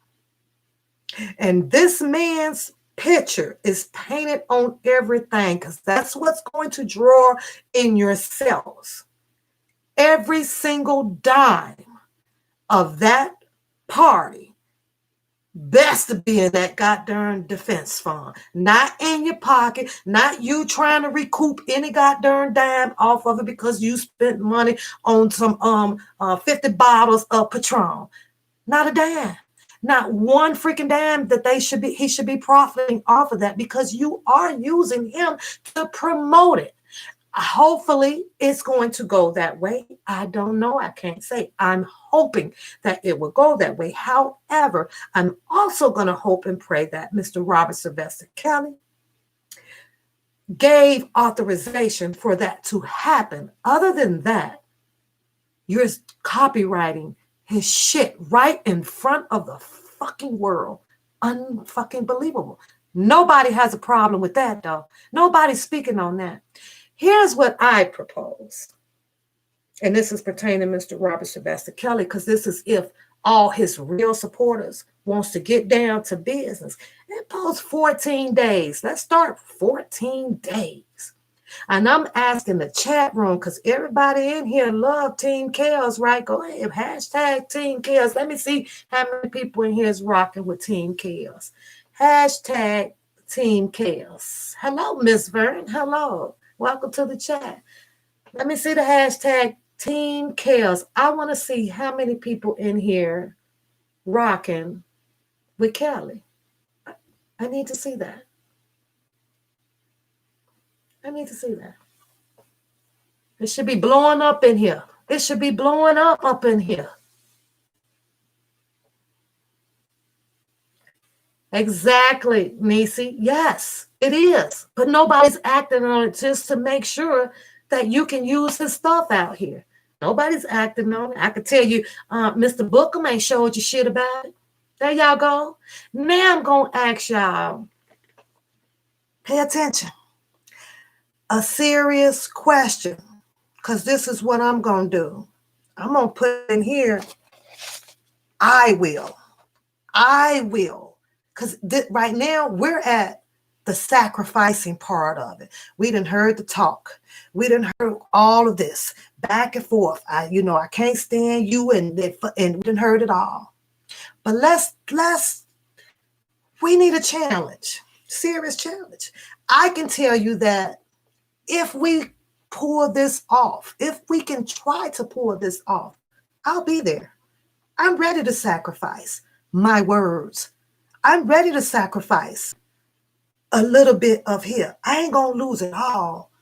And this man's picture is painted on everything because that's what's going to draw in your sales. Every single dime of that party best to be in that goddamn defense fund, not in your pocket, not you trying to recoup any goddamn dime off of it because you spent money on some 50 bottles of Patron. Not a dime. Not one freaking dime that he should be profiting off of that because you are using him to promote it. Hopefully it's going to go that way. I don't know. I can't say. I'm hoping that it will go that way. However, I'm also going to hope and pray that Mr. Robert Sylvester Kelly gave authorization for that to happen. Other than that, you're copywriting his shit right in front of the fucking world. Unfucking believable. Nobody has a problem with that, though. Nobody's speaking on that. Here's what I propose. And this is pertaining to Mr. Robert Sylvester Kelly, because this is if all his real supporters wants to get down to business. Impose 14 days. Let's start 14 days. And I'm asking the chat room, because everybody in here love Team Chaos, right? Go ahead, hashtag Team Chaos. Let me see how many people in here is rocking with Team Chaos. Hashtag Team Chaos. Hello, Miss Vern. Hello. Welcome to the chat. Let me see the hashtag Team Chaos. I want to see how many people in here rocking with Kelly. I need to see that. I need to see that. It should be blowing up in here. It should be blowing up in here. Exactly, Nisi. Yes, it is. But nobody's acting on it just to make sure that you can use his stuff out here. Nobody's acting on it. I could tell you, Mr. Bookham ain't showed you shit about it. There y'all go. Now I'm going to ask y'all, pay attention. A serious question, because this is what I'm going to do. I'm going to put in here, I will. Because right now we're at the sacrificing part of it. We done heard the talk. We done heard all of this back and forth. I can't stand you, and we done heard it all. But we need a challenge, serious challenge. I can tell you that if we pull this off, if we can try to pull this off, I'll be there. I'm ready to sacrifice my words. I'm ready to sacrifice a little bit of here. I ain't going to lose it all,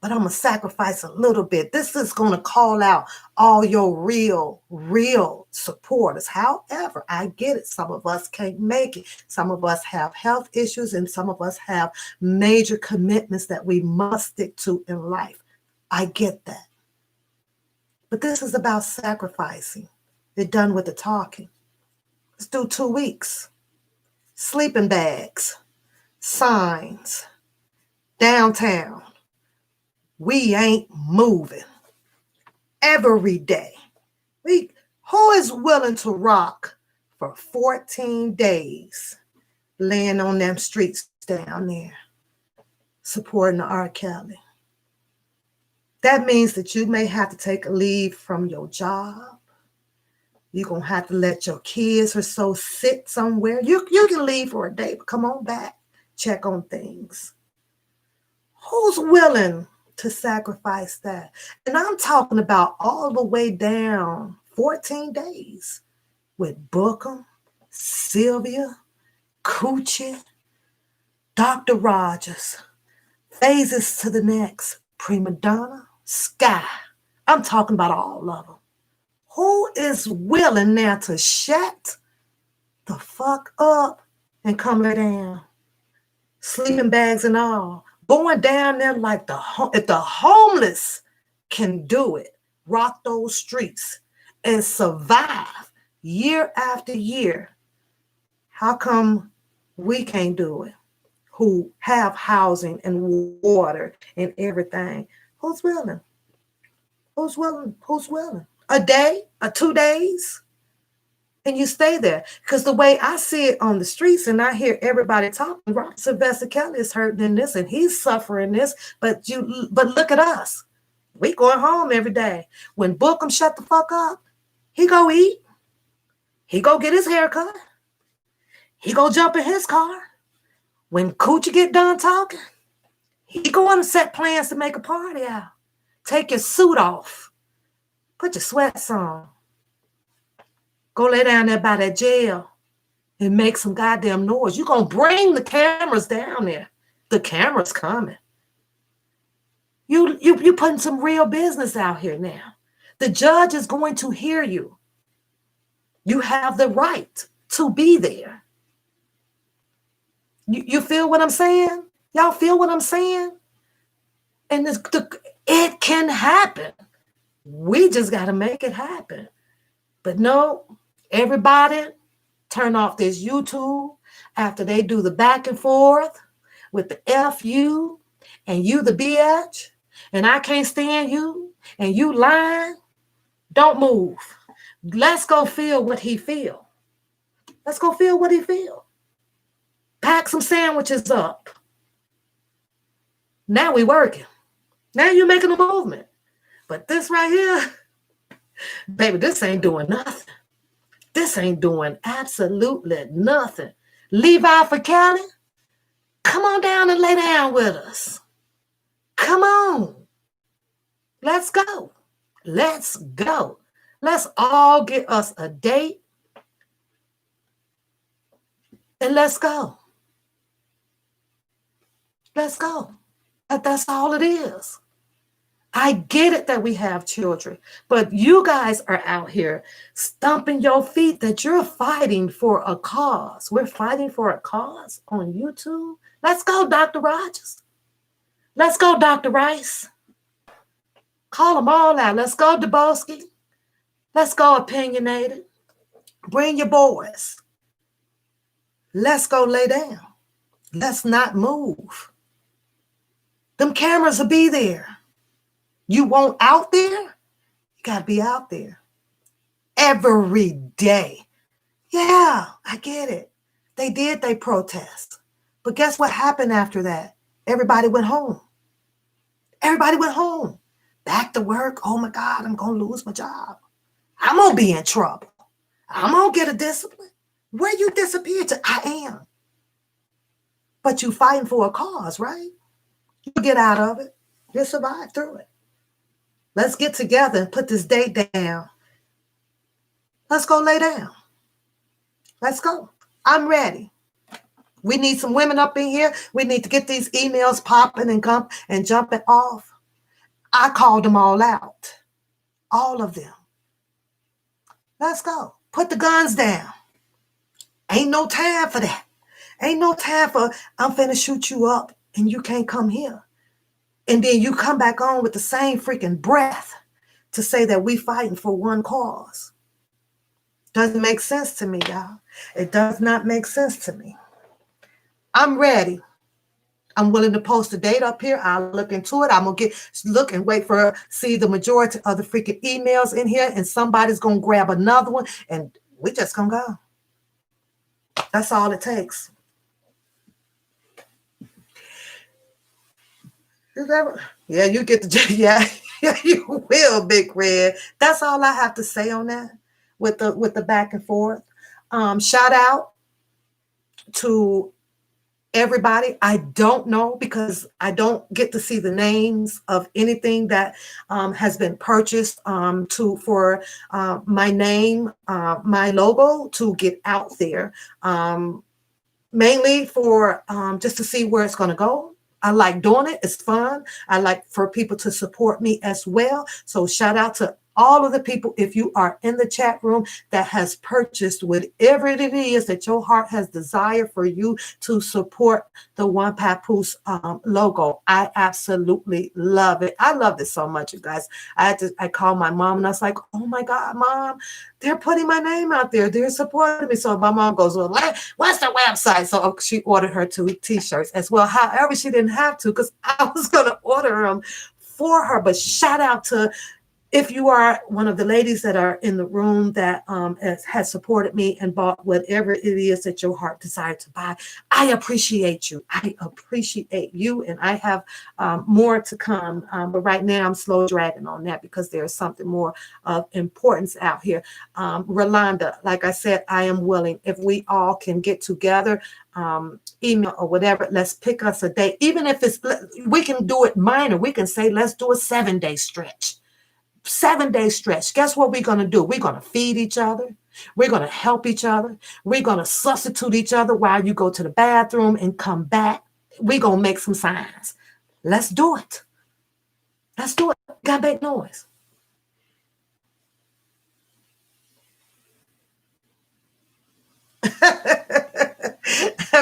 but I'm going to sacrifice a little bit. This is going to call out all your real supporters. However, I get it. Some of us can't make it. Some of us have health issues, and some of us have major commitments that we must stick to in life. I get that. But this is about sacrificing. They're done with the talking. Let's do 2 weeks. Sleeping bags, signs, downtown. We ain't moving. Every day. Who is willing to rock for 14 days, laying on them streets down there, supporting the R. Kelly? That means that you may have to take a leave from your job. You're going to have to let your kids or so sit somewhere. You can leave for a day, but come on back. Check on things. Who's willing to sacrifice that? And I'm talking about all the way down 14 days with Bookham, Sylvia, Coochie, Dr. Rogers, Phases to the Next, Prima Donna, Sky. I'm talking about all of them. Who is willing now to shut the fuck up and come lay down? Sleeping bags and all. Going down there like if the homeless can do it, rock those streets and survive year after year. How come we can't do it? Who have housing and water and everything? Who's willing? Who's willing? Who's willing? A day, 2 days, and you stay there. Because the way I see it on the streets, and I hear everybody talking, Robert Sylvester Kelly is hurting in this, and he's suffering this. But look at us. We going home every day. When Bookham shut the fuck up, he go eat. He go get his hair cut. He go jump in his car. When Coochie get done talking, he go on and set plans to make a party out. Take your suit off. Put your sweats on. Go lay down there by that jail and make some goddamn noise. You're going to bring the cameras down there. The camera's coming. You putting some real business out here now. The judge is going to hear you. You have the right to be there. You feel what I'm saying? Y'all feel what I'm saying? And it can happen. We just got to make it happen. But no, everybody turn off this YouTube after they do the back and forth with the F you and you the bitch and I can't stand you and you lying. Don't move. Let's go feel what he feel. Let's go feel what he feel. Pack some sandwiches up. Now we working. Now you're making a movement. But this right here, baby, this ain't doing nothing. This ain't doing absolutely nothing. Levi for Cali, come on down and lay down with us. Come on. Let's go. Let's go. Let's all get us a date and let's go. Let's go. That's all it is. I get it that we have children, but you guys are out here stomping your feet that you're fighting for a cause. We're fighting for a cause on YouTube. Let's go, Dr. Rogers. Let's go, Dr. Rice. Call them all out. Let's go, Dubowski. Let's go, Opinionated. Bring your boys. Let's go lay down. Let's not move. Them cameras will be there. You want out there? You got to be out there every day. Yeah, I get it. They did, they protest. But guess what happened after that? Everybody went home. Everybody went home. Back to work. Oh my God, I'm going to lose my job. I'm going to be in trouble. I'm going to get a discipline. Where you disappeared to? I am. But you fighting for a cause, right? You get out of it. You survive through it. Let's get together and put this date down. Let's go lay down. Let's go. I'm ready. We need some women up in here. We need to get these emails popping and jumping off. I called them all out. All of them. Let's go. Put the guns down. Ain't no time for that. Ain't no time for I'm finna shoot you up and you can't come here. And then you come back on with the same freaking breath to say that we fighting for one cause. Doesn't make sense to me, y'all. It does not make sense to me. I'm ready. I'm willing to post a date up here. I'll look into it. I'm going to look and wait for see the majority of the freaking emails in here, and somebody's going to grab another one, and we just going to go. That's all it takes. Yeah, you get the yeah, you will, Big Red. That's all I have to say on that with the back and forth. Shout out to everybody. I don't know because I don't get to see the names of anything that has been purchased for my name, my logo to get out there. Mainly for just to see where it's going to go. I like doing it. It's fun. I like for people to support me as well. So shout out to all of the people, if you are in the chat room, that has purchased whatever it is that your heart has desired for you to support the One Papoose logo. I absolutely love it. I love it so much, you guys. I called my mom and I was like, oh my God, Mom, they're putting my name out there. They're supporting me. So my mom goes, well, what's the website? So she ordered her 2 t-shirts as well. However, she didn't have to because I was going to order them for her. But shout out to if you are one of the ladies that are in the room that has supported me and bought whatever it is that your heart desired to buy, I appreciate you. I appreciate you, and I have more to come. But right now, I'm slow dragging on that because there's something more of importance out here. Rolanda, like I said, I am willing. If we all can get together, email or whatever, let's pick us a date. Even if we can do it minor. We can say, let's do a 7-day stretch. 7-day stretch. Guess what we're going to do? We're going to feed each other. We're going to help each other. We're going to substitute each other while you go to the bathroom and come back. We're going to make some signs. Let's do it. Let's do it. Gotta make noise.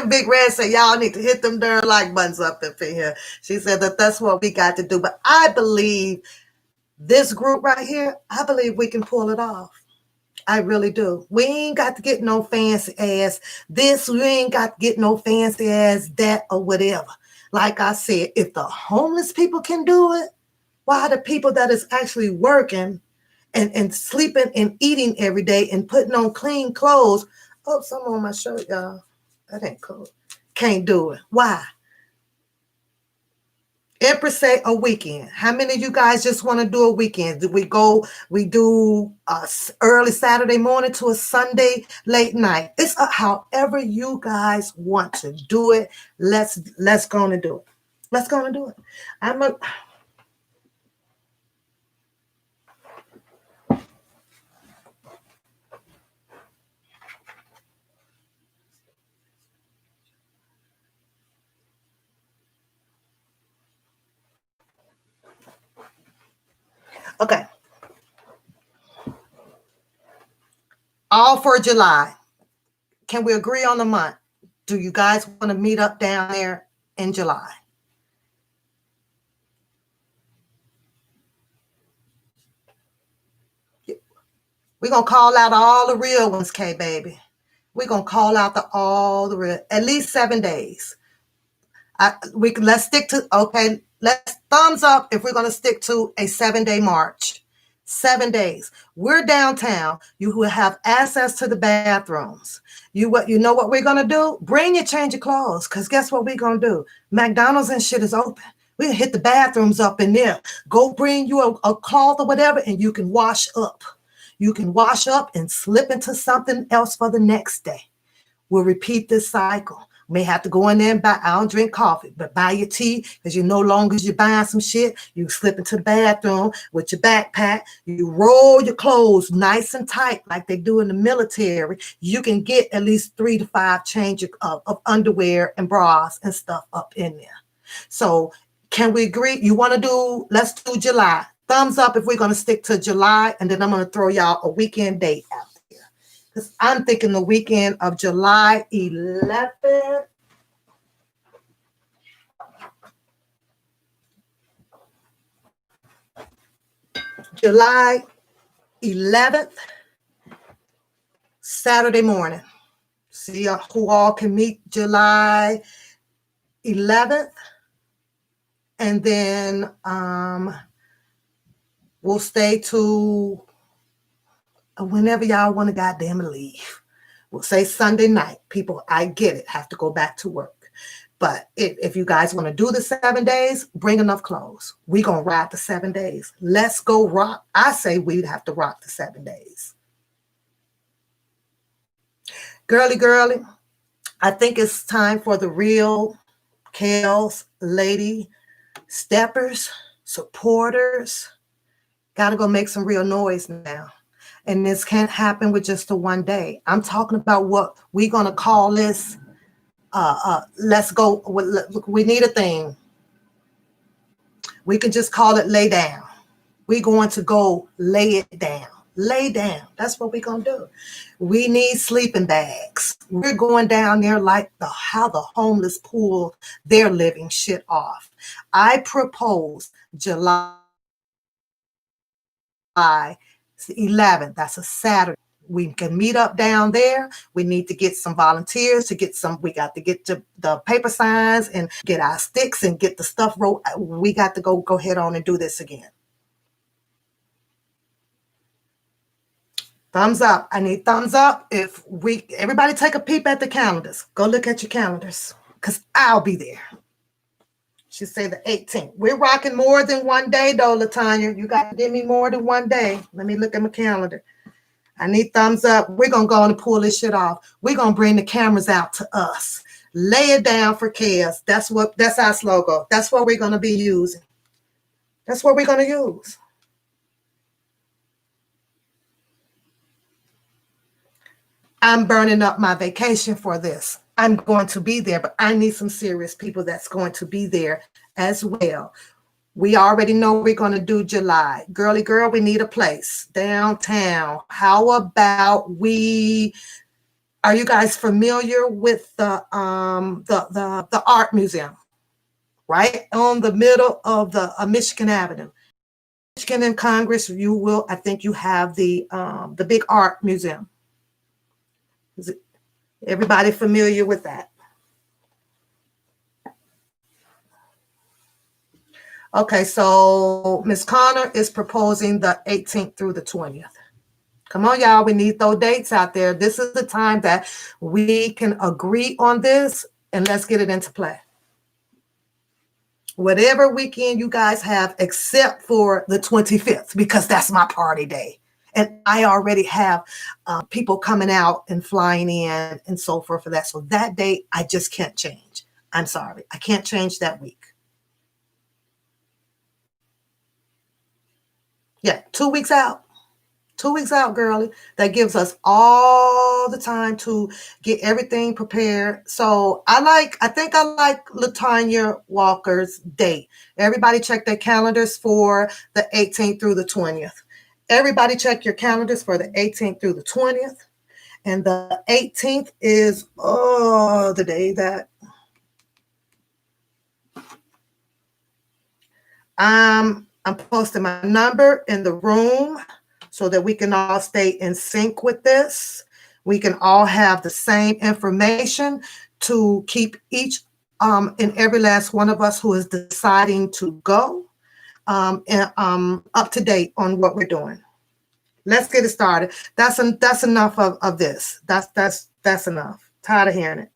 Big Red said, y'all need to hit them darn like buttons up in here. She said that that's what we got to do. But I believe this group right here, I believe we can pull it off. I really do. We ain't got to get no fancy ass this. We ain't got to get no fancy ass that or whatever. Like I said, if the homeless people can do it, why the people that is actually working and sleeping and eating every day and putting on clean clothes. Oh, some on my shirt, y'all. That ain't cool. Can't do it. Why? Empress say a weekend. How many of you guys just want to do a weekend? Do we do early Saturday morning to a Sunday late night? It's however you guys want to do it. Let's go and do it. Let's go and do it. Okay. All for July. Can we agree on the month? Do you guys want to meet up down there in July? We're going to call out all the real ones, K baby. We're going to call out all the real, at least 7 days. Let's stick to, okay, let's thumbs up if we're going to stick to a 7-day march. 7 days. We're downtown. You will have access to the bathrooms. You know what we're going to do? Bring your change of clothes, because guess what we're going to do? McDonald's and shit is open. We hit the bathrooms up in there. Go bring you a cloth or whatever, and you can wash up. You can wash up and slip into something else for the next day. We'll repeat this cycle. May have to go in there and buy, I don't drink coffee, but buy your tea, because you no longer you're buying some shit. You slip into the bathroom with your backpack. You roll your clothes nice and tight like they do in the military. You can get at least 3 to 5 changes of underwear and bras and stuff up in there. So can we agree? You want to do, let's do July. Thumbs up if we're going to stick to July, and then I'm going to throw y'all a weekend date out. Because I'm thinking the weekend of July 11th. July 11th, Saturday morning. See who all can meet July 11th. And then we'll stay to whenever y'all want to goddamn leave. We'll say Sunday night. People, I get it, have to go back to work. But if you guys want to do the 7 days, bring enough clothes. We're going to ride the 7 days. Let's go rock. I say we'd have to rock the 7 days. Girly, I think it's time for the real Kales, lady, steppers, supporters. Got to go make some real noise now. And this can't happen with just a 1 day. I'm talking about what we're going to call this. Let's go. We need a thing. We can just call it lay down. We're going to go lay it down. Lay down. That's what we're going to do. We need sleeping bags. We're going down there like how the homeless pull their living shit off. I propose July 11th. That's a Saturday. We can meet up down there. We need to get some volunteers to get some. We got to get to the paper signs and get our sticks and get the stuff rolled. We got to go ahead on and do this again. Thumbs up. I need thumbs up. Everybody take a peep at the calendars. Go look at your calendars, because I'll be there. She said the 18th. We're rocking more than 1 day, though, LaTanya. You got to give me more than 1 day. Let me look at my calendar. I need thumbs up. We're going to go and pull this shit off. We're going to bring the cameras out to us. Lay it down for chaos. That's our slogan. That's what we're going to be using. That's what we're going to use. I'm burning up my vacation for this. I'm going to be there, but I need some serious people that's going to be there as well. We already know we're going to do July. Girly girl, we need a place downtown. How about we Are you guys familiar with the art museum? Right on the middle of the Michigan Avenue. Michigan and Congress, I think you have the big art museum. Is everybody familiar with that? Okay, so Ms. Connor is proposing the 18th through the 20th. Come on, y'all. We need those dates out there. This is the time that we can agree on this, and let's get it into play. Whatever weekend you guys have, except for the 25th, because that's my party day. And I already have people coming out and flying in and so forth for that. So that date, I just can't change. I'm sorry. I can't change that week. Yeah, 2 weeks out. 2 weeks out, girlie. That gives us all the time to get everything prepared. So I think I like Latanya Walker's date. Everybody check their calendars for the 18th through the 20th. Everybody check your calendars for the 18th through the 20th. And the 18th is the day that I'm posting my number in the room so that we can all stay in sync with this. We can all have the same information to keep each and every last one of us who is deciding to go up to date on what we're doing. Let's get it started. That's enough of this. That's enough. Tired of hearing it.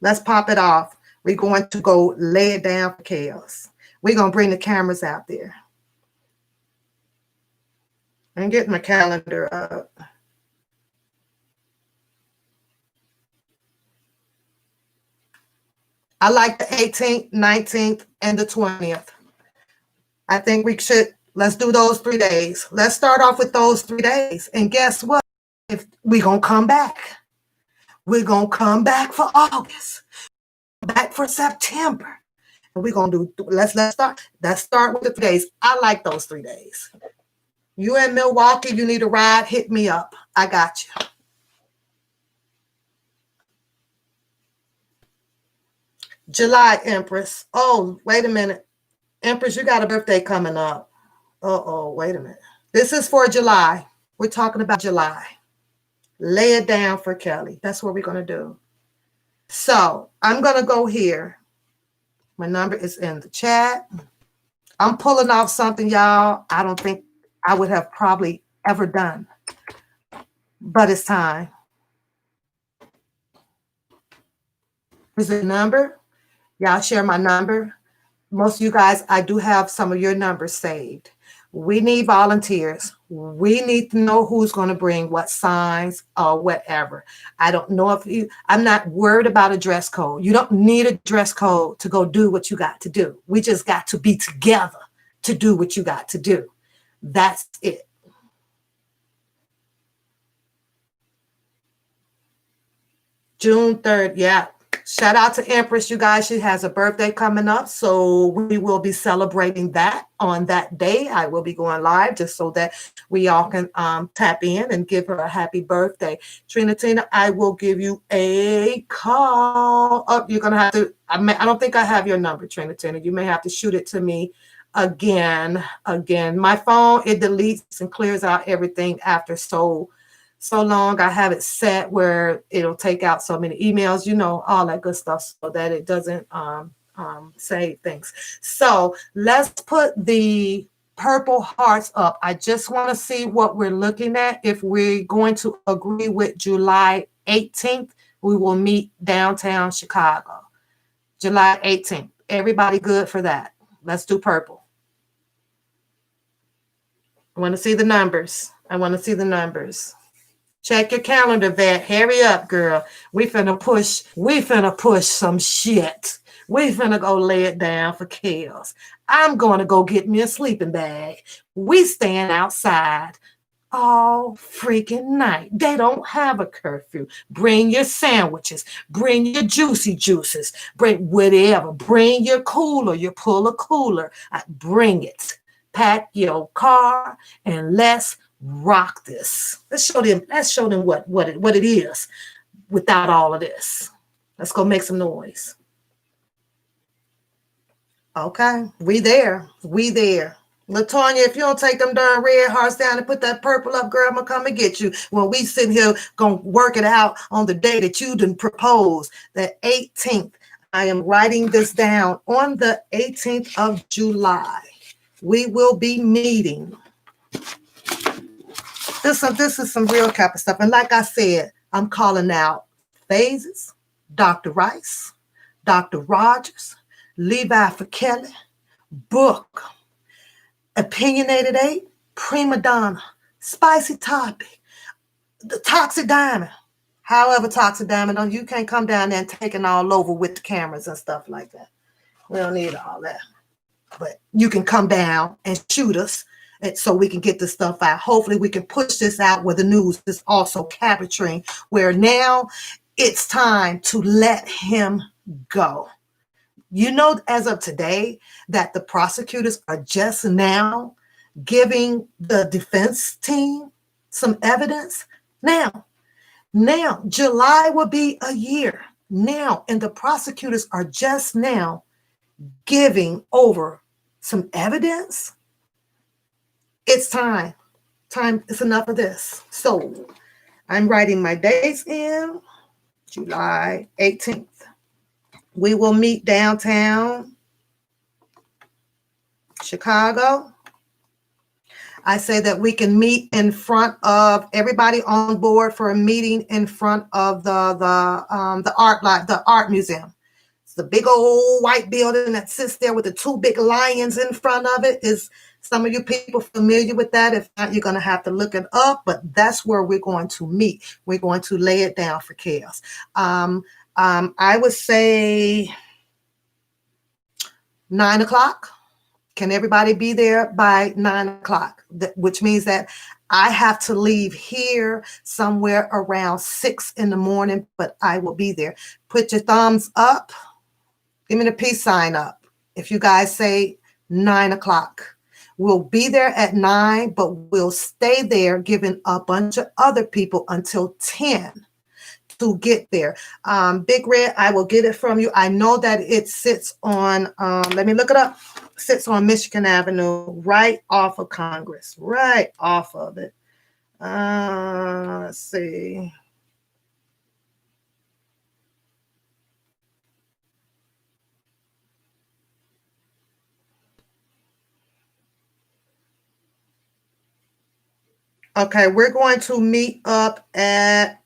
Let's pop it off. We're going to go lay it down for chaos. We're going to bring the cameras out there. I'm getting my calendar up. I like the 18th, 19th, and the 20th. I think let's do those 3 days. Let's start off with those 3 days. And guess what? If we're going to come back. We're going to come back for August. Back for September. And we're going to do, let's start with the 3 days. I like those 3 days. You in Milwaukee, you need a ride, hit me up. I got you. July, Empress. Oh, wait a minute. Empress, you got a birthday coming up. Uh-oh, wait a minute. This is for July. We're talking about July. Lay it down for Kelly. That's what we're going to do. So I'm going to go here. My number is in the chat. I'm pulling off something, y'all, I don't think I would have probably ever done. But it's time. Here's the number. Y'all share my number. Most of you guys, I do have some of your numbers saved. We need volunteers. We need to know who's going to bring what signs or whatever. I don't know I'm not worried about a dress code. You don't need a dress code to go do what you got to do. We just got to be together to do what you got to do. That's it. June 3rd. Yeah. Shout out to Empress, you guys. She has a birthday coming up, so we will be celebrating that on that day. I will be going live just so that we all can tap in and give her a happy birthday. Trina, I will give you a call. Oh, you're going to have to, I don't think I have your number, Trina. You may have to shoot it to me again. My phone, it deletes and clears out everything after so long. I have it set where it'll take out so many emails, all that good stuff, so that it doesn't save things. So let's put the purple hearts up. I just want to see what we're looking at. If we're going to agree with July 18th, we will meet downtown Chicago. July 18th. Everybody good for that? Let's do purple. I want to see the numbers. Check your calendar, Vet. Hurry up, girl. We finna push some shit. We finna go lay it down for chaos. I'm going to go get me a sleeping bag. We stand outside all freaking night. They don't have a curfew. Bring your sandwiches. Bring your juicy juices. Bring whatever. Bring your cooler. You pull a cooler. Bring it. Pack your car and let's rock this. Let's show them what it is without all of this. Let's go make some noise. Okay, we there. LaTonya, if you don't take them darn red hearts down and put that purple up, girl, I'm gonna come and get you. When we sitting here gonna work it out on the day that you done proposed, the 18th. I am writing this down. On the 18th of July, we will be meeting. This is some real cap of stuff. And like I said, I'm calling out Phases, Dr. Rice, Dr. Rogers, Levi for Kelly, Book, Opinionated 8, Prima Donna, Spicy Topic, the Toxic Diamond. However, Toxic Diamond, you can't come down there and take it all over with the cameras and stuff like that. We don't need all that. But you can come down and shoot us so we can get this stuff out. Hopefully we can push this out where the news is also capturing, where now it's time to let him go. You know, as of today, that the prosecutors are just now giving the defense team some evidence. Now, July will be a year now, and the prosecutors are just now giving over some evidence. It's time. It's enough of this. So I'm writing my dates in July 18th. We will meet downtown Chicago. I say that we can meet in front of everybody on board for a meeting in front of the art museum. It's the big old white building that sits there with the two big lions in front of it. Is some of you people familiar with that? If not, you're going to have to look it up, but that's where we're going to meet. We're going to lay it down for chaos. I would say 9 o'clock. Can everybody be there by 9 o'clock? Which means that I have to leave here somewhere around 6 in the morning, but I will be there. Put your thumbs up. Give me the peace sign up. If you guys say 9 o'clock, we'll be there at 9, but we'll stay there giving a bunch of other people until 10 to get there. Big Red, I will get it from you. I know that it sits on, let me look it up. Sits on Michigan Avenue, right off of Congress, right off of it. Let's see. Okay, we're going to meet up at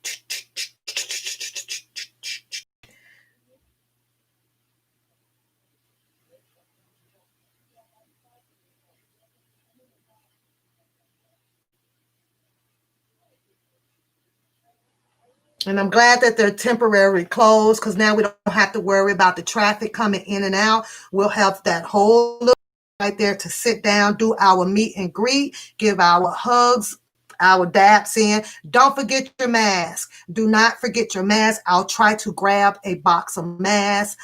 and I'm glad that they're temporarily closed, because now we don't have to worry about the traffic coming in and out. We'll have that whole little right there to sit down, do our meet and greet, give our hugs, our daps in. Don't forget your mask. Do not forget your mask. I'll try to grab a box of masks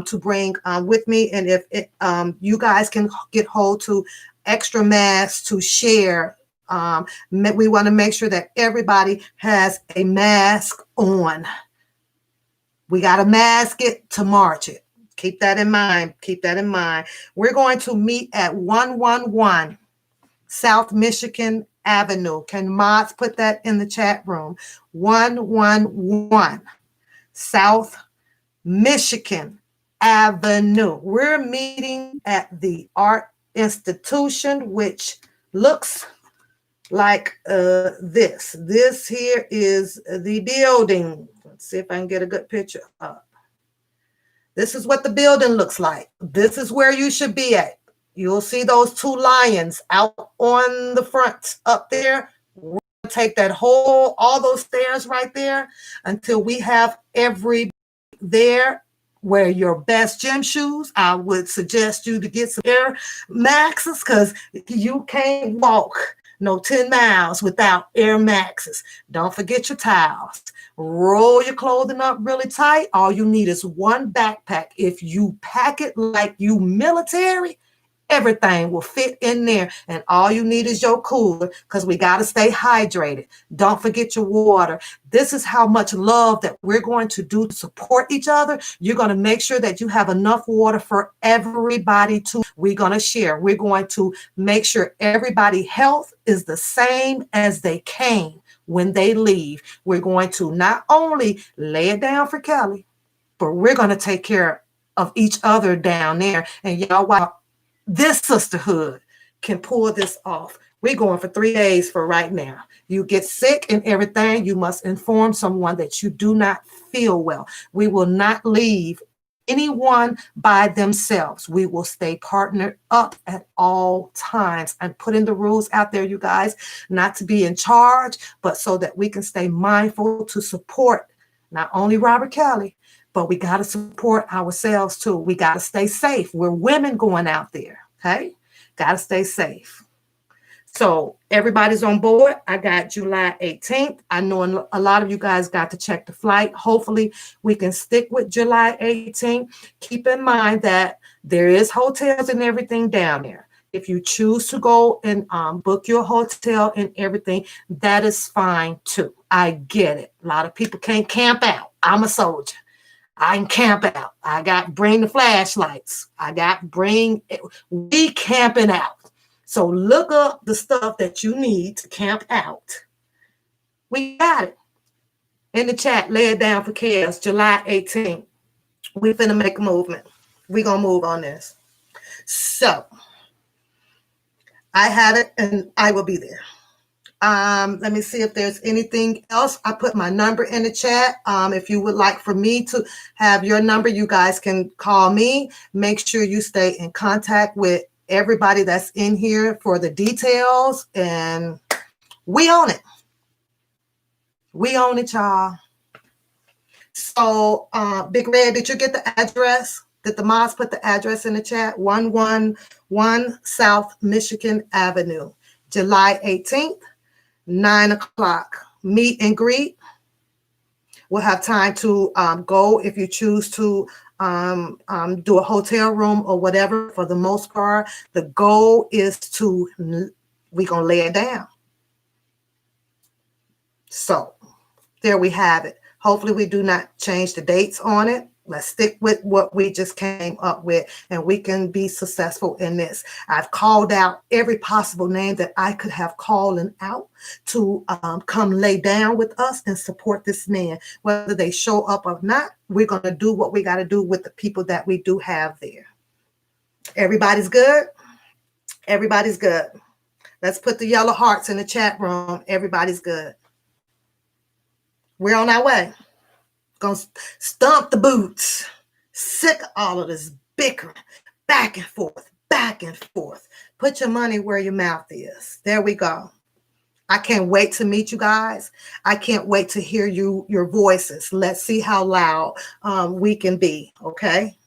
to bring with me. And if you guys can get hold to extra masks to share, we want to make sure that everybody has a mask on. We got to mask it to march it. Keep that in mind. Keep that in mind. We're going to meet at 111 South Michigan Avenue. Can mods put that in the chat room? 111 South Michigan Avenue. We're meeting at the Art Institution, which looks like this. This here is the building. Let's see if I can get a good picture up. This is what the building looks like. This is where you should be at. You'll see those two lions out on the front up there. We're gonna take that all those stairs right there until we have every there. Wear your best gym shoes. I would suggest you to get some Air Maxes, because you can't walk no 10 miles without Air Maxes. Don't forget your towels. Roll your clothing up really tight. All you need is one backpack. If you pack it like you military, Everything will fit in there. And all you need is your cooler because we got to stay hydrated. Don't forget your water. This is how much love that we're going to do to support each other. You're going to make sure that you have enough water for everybody to. We're going to share. We're going to make sure everybody's health is the same as they came when they leave. We're going to not only lay it down for Kelly, but we're going to take care of each other down there. And y'all, wow, this sisterhood can pull this off. We're going for 3 days for right now. You get sick and everything, you must inform someone that you do not feel well. We will not leave anyone by themselves. We will stay partnered up at all times and putting the rules out there, you guys, not to be in charge, but so that we can stay mindful to support not only Robert Kelly, but we got to support ourselves too. We got to stay safe. We're women going out there, okay? Got to stay safe. So everybody's on board. I got July 18th. I know a lot of you guys got to check the flight. Hopefully we can stick with July 18th. Keep in mind that there is hotels and everything down there. If you choose to go and book your hotel and everything, that is fine too. I get it. A lot of people can't camp out. I'm a soldier. I can camp out. I got bring the flashlights. We camping out. So look up the stuff that you need to camp out. We got it. In the chat, lay it down for chaos, July 18th. We finna make a movement. We gonna move on this. So I have it and I will be there. Let me see if there's anything else. I put my number in the chat. If you would like for me to have your number, you guys can call me. Make sure you stay in contact with everybody that's in here for the details. And we own it. We own it, y'all. So, Big Red, did you get the address? Did the mods put the address in the chat? 111 South Michigan Avenue, July 18th. 9 o'clock, meet and greet. We'll have time to go if you choose to do a hotel room or whatever. For the most part, the goal is we're going to lay it down. So there we have it. Hopefully we do not change the dates on it. Let's stick with what we just came up with and we can be successful in this. I've called out every possible name that I could have called out to come lay down with us and support this man. Whether they show up or not, we're going to do what we got to do with the people that we do have there. Everybody's good? Everybody's good. Let's put the yellow hearts in the chat room. Everybody's good. We're on our way. Gonna stomp the boots. Sick of all of this bickering. Back and forth. Back and forth. Put your money where your mouth is. There we go. I can't wait to meet you guys. I can't wait to hear your voices. Let's see how loud we can be. Okay.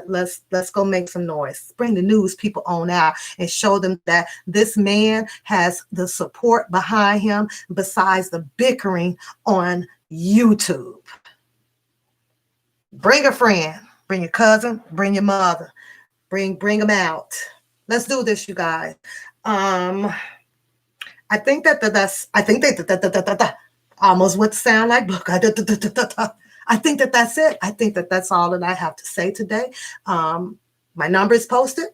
Let's go make some noise. Bring the news people on out and show them that this man has the support behind him besides the bickering on YouTube. Bring a friend, bring your cousin, bring your mother, bring them out. Let's do this, you guys. I think that almost would sound like book. I think that's it. I think that's all that I have to say today. My number is posted.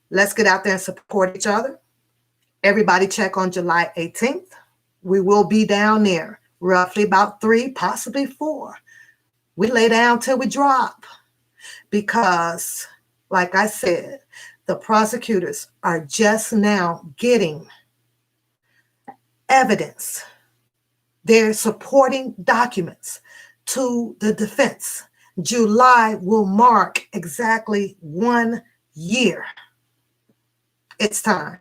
Let's get out there and support each other. Everybody check on July 18th. We will be down there, roughly about 3, possibly 4. We lay down till we drop because, like I said, the prosecutors are just now getting evidence. They're supporting documents to the defense. July will mark exactly 1 year. It's time.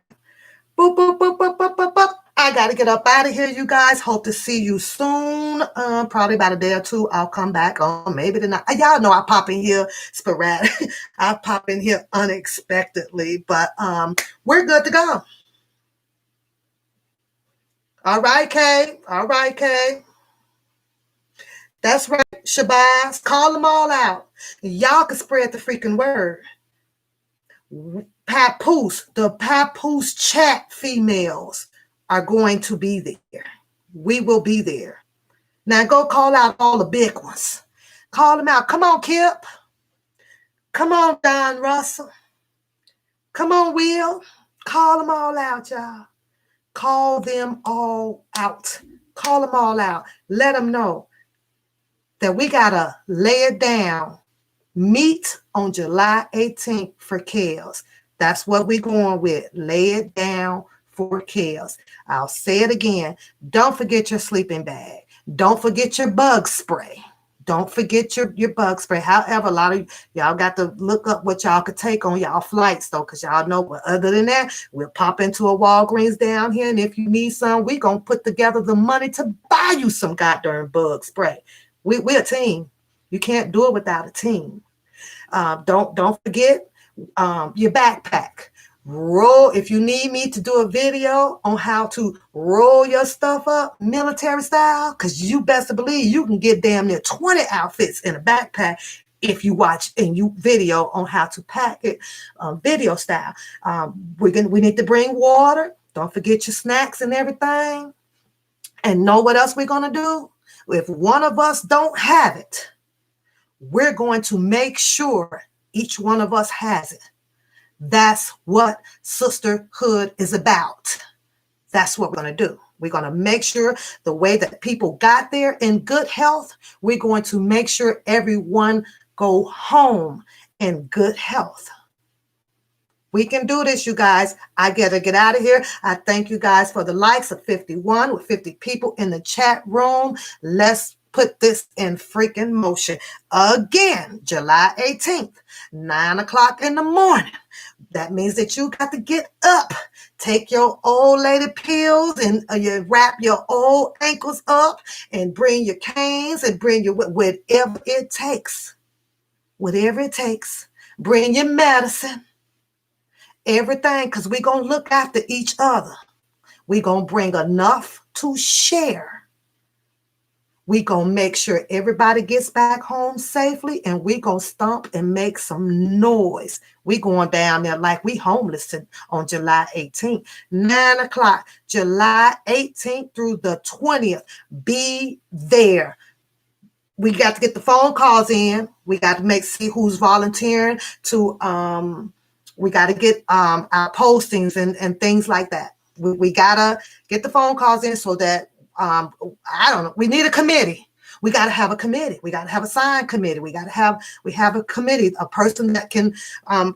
Boop, boop, boop, boop, boop, boop, boop. I got to get up out of here, you guys. Hope to see you soon. Probably about a day or 2. I'll come back on maybe tonight. Y'all know I pop in here sporadic. I pop in here unexpectedly, but we're good to go. All right, Kay. All right, Kay. That's right, Shabazz. Call them all out. Y'all can spread the freaking word. Papoose, the Papoose chat females are going to be there. We will be there. Now go call out all the big ones. Call them out. Come on, Kip. Come on, Don Russell. Come on, Will. Call them all out, y'all. Call them all out. Call them all out. Let them know that we got to lay it down. Meet on July 18th for chaos. That's what we're going with. Lay it down for chaos. I'll say it again. Don't forget your sleeping bag. Don't forget your bug spray. Don't forget your bug spray. However, a lot of y'all got to look up what y'all could take on y'all flights, though, because y'all know, but other than that, we'll pop into a Walgreens down here, and if you need some, we're going to put together the money to buy you some goddamn bug spray. We're a team. You can't do it without a team. Don't forget your backpack. Roll, if you need me to do a video on how to roll your stuff up military style, because you best believe you can get damn near 20 outfits in a backpack if you watch and you video on how to pack it video style. We need to bring water. Don't forget your snacks and everything. And know what else we're going to do? If one of us don't have it, we're going to make sure each one of us has it. That's what sisterhood is about. That's what we're going to do. We're going to make sure the way that people got there in good health, we're going to make sure everyone go home in good health. We can do this, you guys. I got to get out of here. I thank you guys for the likes of 51 with 50 people in the chat room. Let's put this in freaking motion. Again, July 18th, 9 o'clock in the morning. That means that you got to get up, take your old lady pills, and you wrap your old ankles up and bring your canes and bring your whatever it takes. Whatever it takes. Bring your medicine. Everything, because we're going to look after each other. We're going to bring enough to share. We're going to make sure everybody gets back home safely, and we're going to stomp and make some noise. We're going down there like we homeless on July 18th. 9 o'clock, July 18th through the 20th. Be there. We got to get the phone calls in. We got to see who's volunteering to, we got to get our postings and things like that. We got to get the phone calls in so that, I don't know. We need a committee. We got to have a committee. We got to have a sign committee. We have a committee, a person that can,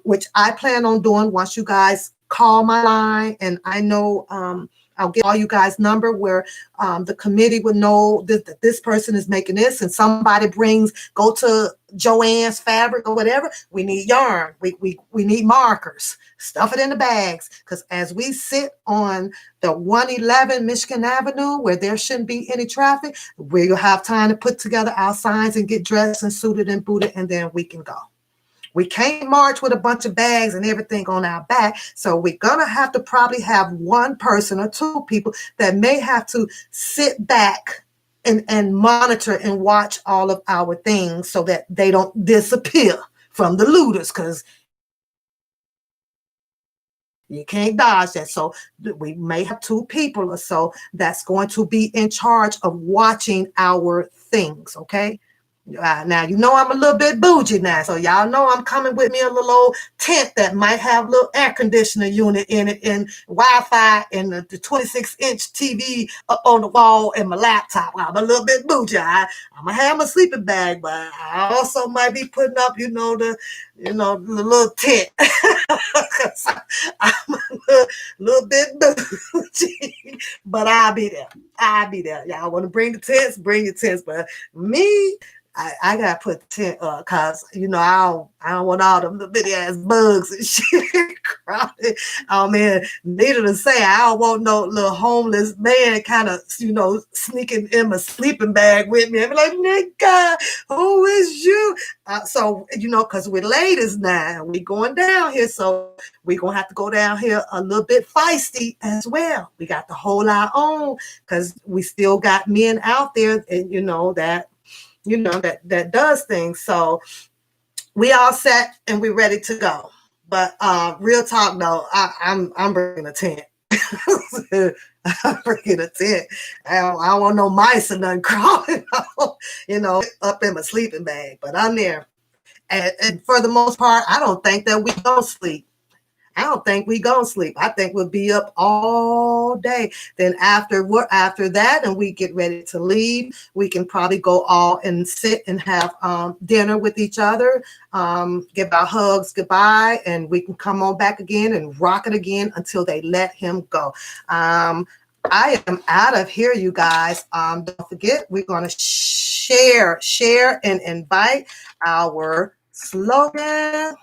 which I plan on doing once you guys call my line. And I know I'll get all you guys' number where the committee would know that this person is making this, and somebody go to Joanne's Fabric or whatever. We need yarn. We need markers. Stuff it in the bags, because as we sit on the 111 Michigan Avenue where there shouldn't be any traffic, we'll have time to put together our signs and get dressed and suited and booted, and then we can go. We can't march with a bunch of bags and everything on our back. So we're going to have to probably have one person or two people that may have to sit back and monitor and watch all of our things so that they don't disappear from the looters, because you can't dodge that. So we may have two people or so that's going to be in charge of watching our things, okay? Now, you know I'm a little bit bougie now, so y'all know I'm coming with me a little old tent that might have a little air conditioner unit in it and Wi-Fi and the 26-inch TV up on the wall and my laptop. I'm a little bit bougie. I'm going to have my sleeping bag, but I also might be putting up, the little tent. I'm a little bit bougie, but I'll be there. Y'all want to bring the tents, bring your tents, but me, I gotta put tent up, cause I don't want all them bitty ass bugs and shit crowded. Oh man, needless to say, I don't want no little homeless man kind of sneaking in my sleeping bag with me. I'm like, nigga, who is you? So cause we're ladies now, we going down here, so we gonna have to go down here a little bit feisty as well. We got to hold our own, cause we still got men out there, and that does things. So we all set and we're ready to go. But real talk though, I'm bringing a tent. I'm bringing a tent. I don't want no mice or nothing crawling out, up in my sleeping bag. But I'm there. And for the most part, I don't think that we gonna sleep. I don't think we gonna sleep. I think we'll be up all day. Then after that, and we get ready to leave, we can probably go all and sit and have dinner with each other, give our hugs goodbye, and we can come on back again and rock it again until they let him go. I am out of here, you guys. Don't forget, we're gonna share, and invite our slogan.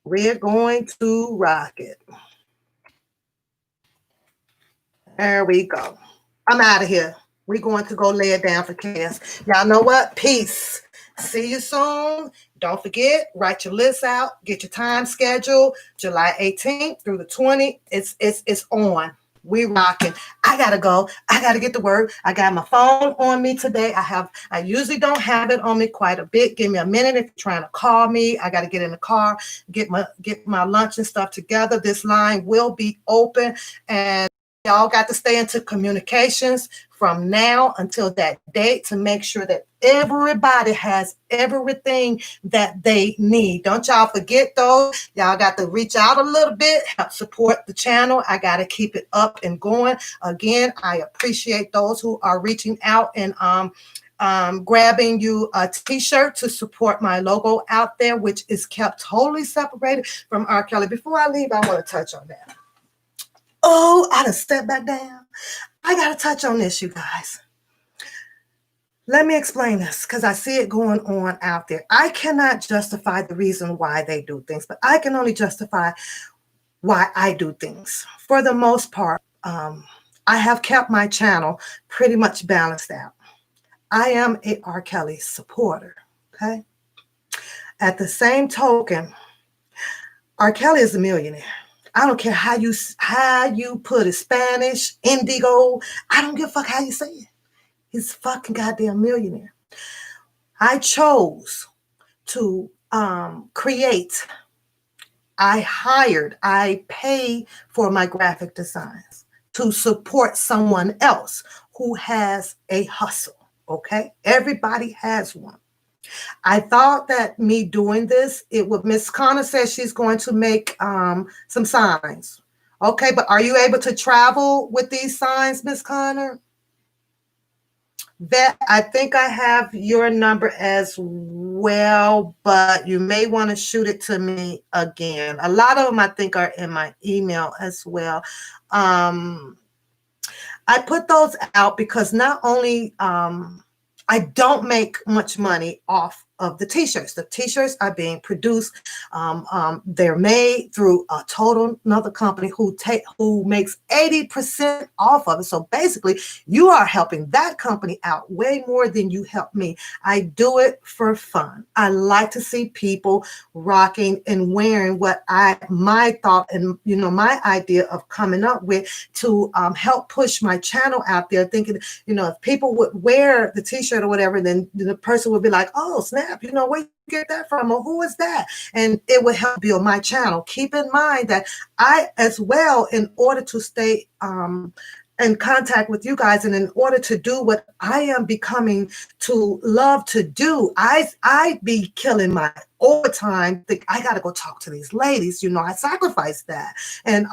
We're going to rock it. There we go. I'm out of here. We're going to go lay it down for Cass. Y'all know what? Peace. See you soon. Don't forget, write your list out. Get your time schedule. July 18th through the 20th. It's on. We rocking. I gotta go. I gotta get to work. I got my phone on me today. I usually don't have it on me quite a bit. Give me a minute if you're trying to call me. I gotta get in the car, get my lunch and stuff together. This line will be open, and y'all got to stay into communications from now until that date to make sure that everybody has everything that they need. Don't y'all forget those. Y'all got to reach out a little bit, help support the channel. I got to keep it up and going. Again, I appreciate those who are reaching out and grabbing you a t-shirt to support my logo out there, which is kept totally separated from R. Kelly. Before I leave, I want to touch on that. Oh, I done stepped back down. I got to touch on this, you guys. Let me explain this because I see it going on out there. I cannot justify the reason why they do things, but I can only justify why I do things. For the most part, I have kept my channel pretty much balanced out. I am a R. Kelly supporter, okay? At the same token, R. Kelly is a millionaire. I don't care how you put it, Spanish, Indigo. I don't give a fuck how you say it. He's fucking goddamn millionaire. I chose to create. I pay for my graphic designs to support someone else who has a hustle, okay? Everybody has one. I thought that me doing this, Miss Connor says she's going to make some signs. Okay, but are you able to travel with these signs, Miss Connor? I think I have your number as well, but you may want to shoot it to me again. A lot of them I think are in my email as well. I put those out because not only I don't make much money off of the t-shirts. The t-shirts are being produced. They're made through a total another company who makes 80% off of it. So basically, you are helping that company out way more than you help me. I do it for fun. I like to see people rocking and wearing what my thought and my idea of coming up with to help push my channel out there. Thinking, if people would wear the t-shirt or whatever, then the person would be like, oh snap. Where you get that from, or who is that? And it would help build my channel. Keep in mind that I, as well, in order to stay in contact with you guys, and in order to do what I am becoming to love to do, I be killing my overtime. Think I got to go talk to these ladies. I sacrifice that, and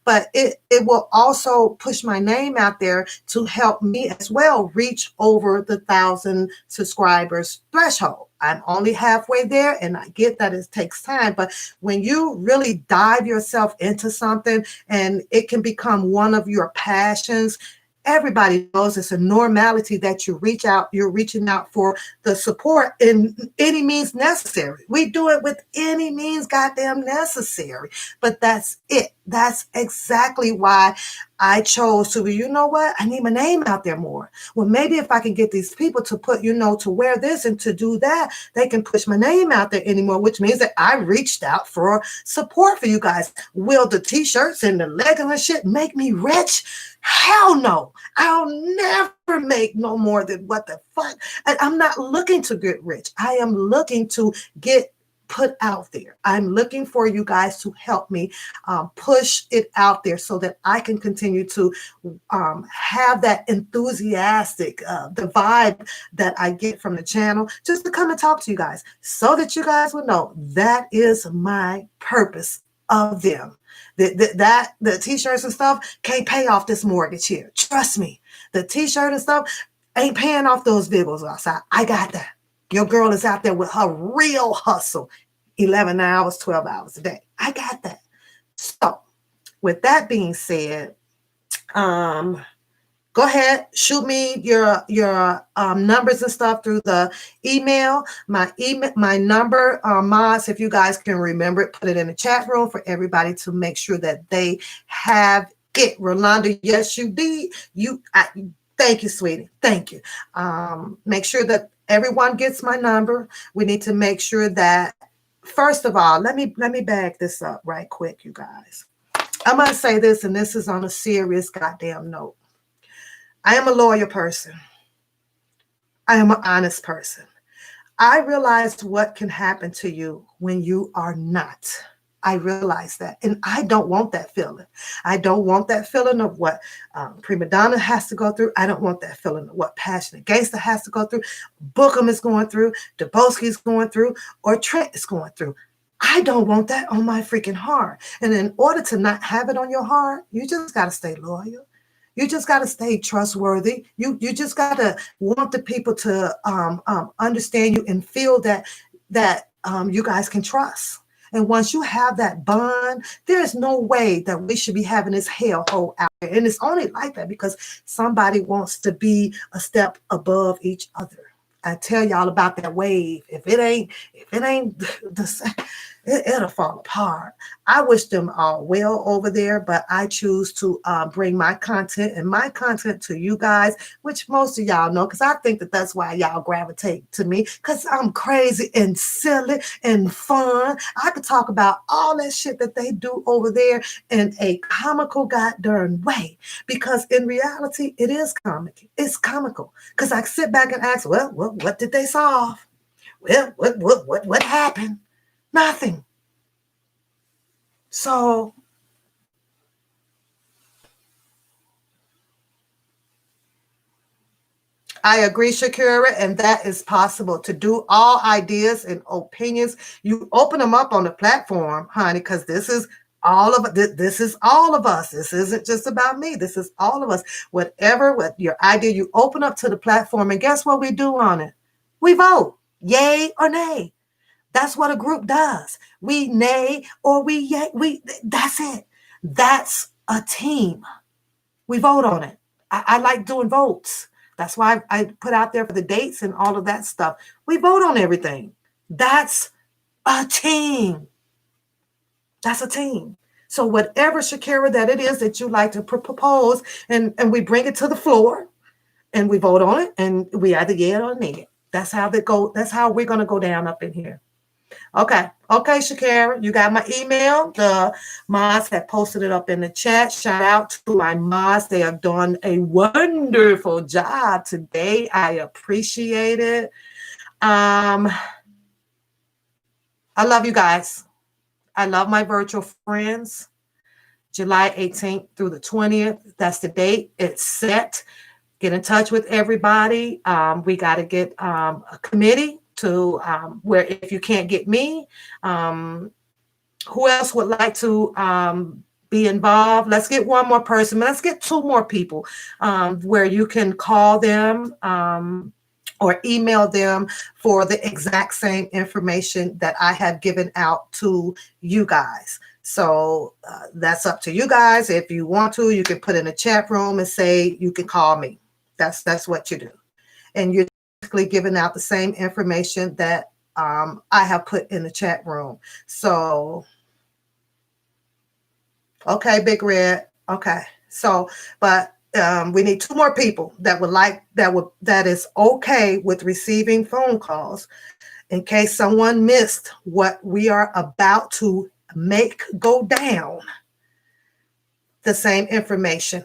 but it will also push my name out there to help me as well reach over the 1,000 subscribers threshold. I'm only halfway there, and I get that it takes time, but when you really dive yourself into something and it can become one of your passions, everybody knows it's a normality that you're reaching out for the support in any means necessary. We do it with any means goddamn necessary, but that's it. That's exactly why I chose to be, I need my name out there more. Well, maybe if I can get these people to put, to wear this and to do that, they can push my name out there anymore, which means that I reached out for support for you guys. Will the t-shirts and the leggings and shit make me rich? Hell no. I'll never make no more than what the fuck. And I'm not looking to get rich. I am looking to get put out there. I'm looking for you guys to help me push it out there so that I can continue to have that enthusiastic, the vibe that I get from the channel, just to come and talk to you guys so that you guys will know that is my purpose of them. The t-shirts and stuff can't pay off this mortgage here. Trust me. The t-shirt and stuff ain't paying off those vehicles outside. I got that. Your girl is out there with her real hustle, 11 hours, 12 hours a day. I got that. So with that being said, go ahead, shoot me your numbers and stuff through the email. My number, Moz, if you guys can remember it, put it in the chat room for everybody to make sure that they have it. Rolanda, yes, you did. Thank you, sweetie. Thank you. Make sure that everyone gets my number. We need to make sure that, first of all, let me back this up right quick, you guys. I'm going to say this, and this is on a serious goddamn note. I am a loyal person. I am an honest person. I realize what can happen to you when you are not. I realize that. And I don't want that feeling. I don't want that feeling of what Prima Donna has to go through. I don't want that feeling of what Passionate Gangster has to go through, Bookham is going through, Dubowski is going through, or Trent is going through. I don't want that on my freaking heart. And in order to not have it on your heart, you just got to stay loyal. You just got to stay trustworthy. You just got to want the people to understand you and feel that you guys can trust. And once you have that bond, there's no way that we should be having this hellhole out there. And it's only like that because somebody wants to be a step above each other. I tell y'all about that wave. If it ain't the same, it'll fall apart. I wish them all well over there, but I choose to bring my content to you guys, which most of y'all know, because I think that's why y'all gravitate to me, because I'm crazy and silly and fun. I could talk about all that shit that they do over there in a comical goddamn way, because in reality, it is comic. It's comical, because I sit back and ask, well, what did they solve? Well, what happened? Nothing. So I agree, Shakira, and that is possible to do all ideas and opinions. You open them up on the platform, honey, because this is all of this is all of us. This isn't just about me. This is all of us. What your idea, you open up to the platform, and guess what we do on it? We vote, yay or nay. That's what a group does. We nay or we yay. That's it. That's a team. We vote on it. I like doing votes. That's why I put out there for the dates and all of that stuff. We vote on everything. That's a team. That's a team. So whatever, Shakira, that it is that you like to propose, and we bring it to the floor, and we vote on it, and we either yay or nay. That's how they go. That's how we're going to go down up in here. Okay, Shakira, you got my email. The Moz had posted it up in the chat. Shout out to my Moz. They have done a wonderful job today. I appreciate it. I love you guys. I love my virtual friends. July 18th through the 20th. That's the date. It's set. Get in touch with everybody. We got to get a committee to where if you can't get me, who else would like to be involved? Let's get one more person, but let's get two more people where you can call them or email them for the exact same information that I have given out to you guys. So that's up to you guys. If you want to, you can put in a chat room and say you can call me. That's what you do. And you're giving out the same information that I have put in the chat room. So, okay, Big Red. Okay. So, but we need two more people that is okay with receiving phone calls in case someone missed what we are about to make go down. The same information.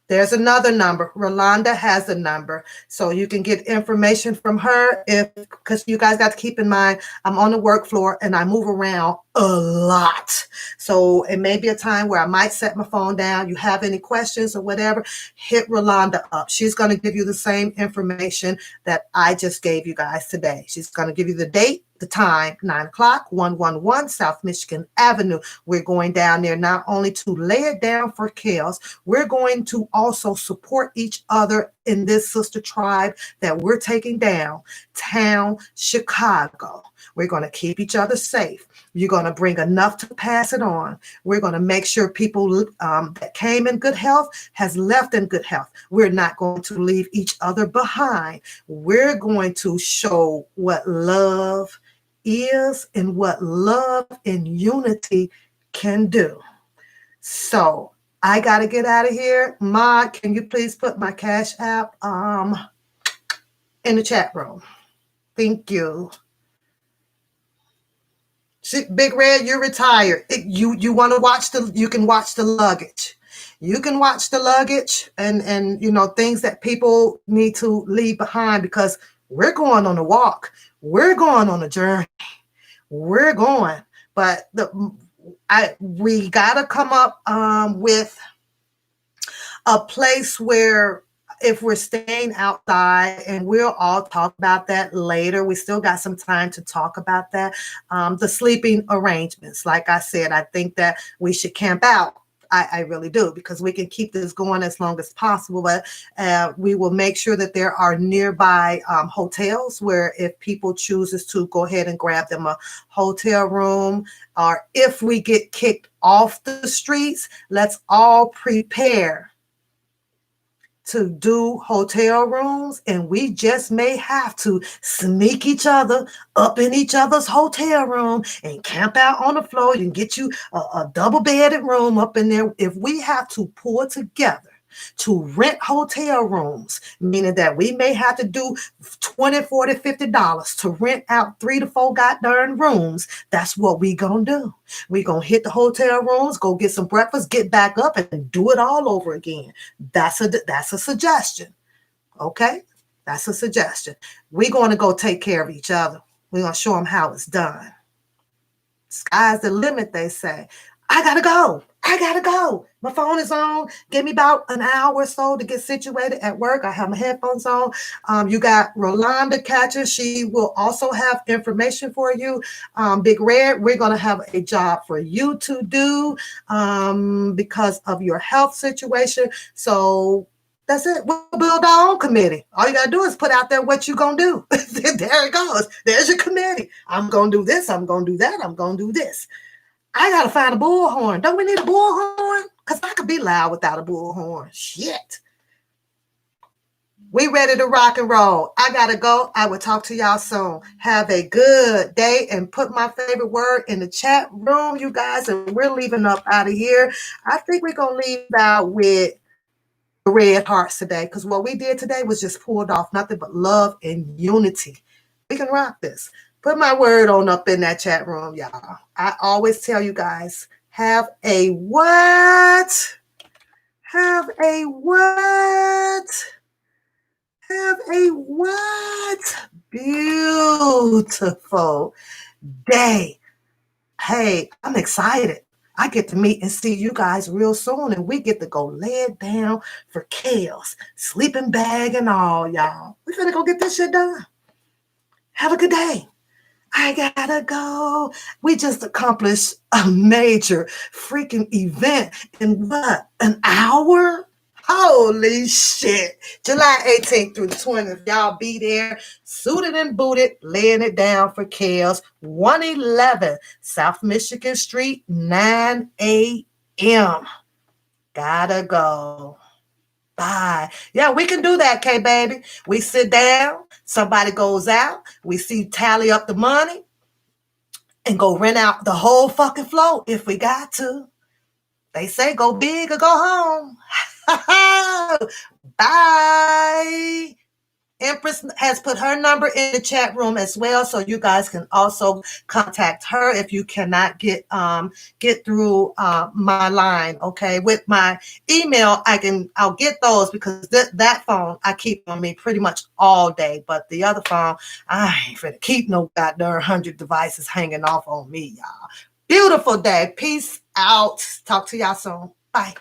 There's another number. Rolanda has a number. So you can get information from her because you guys got to keep in mind, I'm on the work floor and I move around a lot. So it may be a time where I might set my phone down. You have any questions or whatever, hit Rolanda up. She's going to give you the same information that I just gave you guys today. She's going to give you the date, the time, 9 o'clock, 111 South Michigan Avenue. We're going down there not only to lay it down for chaos, we're going to also support each other in this sister tribe that we're taking down, town Chicago. We're going to keep each other safe. You're going to bring enough to pass it on. We're going to make sure people that came in good health has left in good health. We're not going to leave each other behind. We're going to show what love is and what love and unity can do. So I got to get out of here. Ma, can you please put my Cash App in the chat room? Thank you. Big Red, you're retired. You want to watch you can watch the luggage. You can watch the luggage and you know, things that people need to leave behind, because we're going on a walk. We're going on a journey. We're going. But we got to come up with a place where, if we're staying outside, and we'll all talk about that later. We still got some time to talk about that. The sleeping arrangements. Like I said, I think that we should camp out. I really do, because we can keep this going as long as possible. But we will make sure that there are nearby hotels where, if people chooses to, go ahead and grab them a hotel room. Or if we get kicked off the streets, let's all prepare to do hotel rooms, and we just may have to sneak each other up in each other's hotel room and camp out on the floor. You can get you a double-bedded room up in there. If we have to pull together to rent hotel rooms, meaning that we may have to do $20, $40, $50 to rent out 3 to 4 goddamn rooms, that's what we gonna do. We gonna hit the hotel rooms, go get some breakfast, get back up, and do it all over again. That's a suggestion. Okay? That's a suggestion. We're gonna go take care of each other. We're gonna show them how it's done. Sky's the limit, they say. I gotta go. My phone is on. Give me about an hour or so to get situated at work. I have my headphones on. You got Rolanda Catcher. She will also have information for you. Big Red, we're going to have a job for you to do because of your health situation. So that's it. We'll build our own committee. All you got to do is put out there what you're going to do. There it goes. There's your committee. I'm going to do this. I'm going to do that. I'm going to do this. I got to find a bullhorn. Don't we need a bullhorn? Because I could be loud without a bullhorn. Shit. We ready to rock and roll. I got to go. I will talk to y'all soon. Have a good day, and put my favorite word in the chat room, you guys. And we're leaving up out of here. I think we're going to leave out with the red hearts today, because what we did today was just pulled off nothing but love and unity. We can rock this. Put my word on up in that chat room, y'all. I always tell you guys, have a what? Have a what? Have a what? Beautiful day. Hey, I'm excited. I get to meet and see you guys real soon, and we get to go lay it down for chaos, sleeping bag and all, y'all. We're gonna go get this shit done. Have a good day. I gotta go. We just accomplished a major freaking event in what? An hour? Holy shit. July 18th through the 20th. Y'all be there, suited and booted, laying it down for chaos. 111 South Michigan Street, 9 a.m. Gotta go. Bye. Yeah, we can do that, K-Baby. We sit down, somebody goes out, we see tally up the money, and go rent out the whole fucking float if we got to. They say go big or go home. Bye. Empress has put her number in the chat room as well, so you guys can also contact her if you cannot get through my line. Okay, with my email, I'll get those because that phone I keep on me pretty much all day, but the other phone I ain't finna keep no goddamn 100 devices hanging off on me, y'all. Beautiful day. Peace out. Talk to y'all soon. Bye.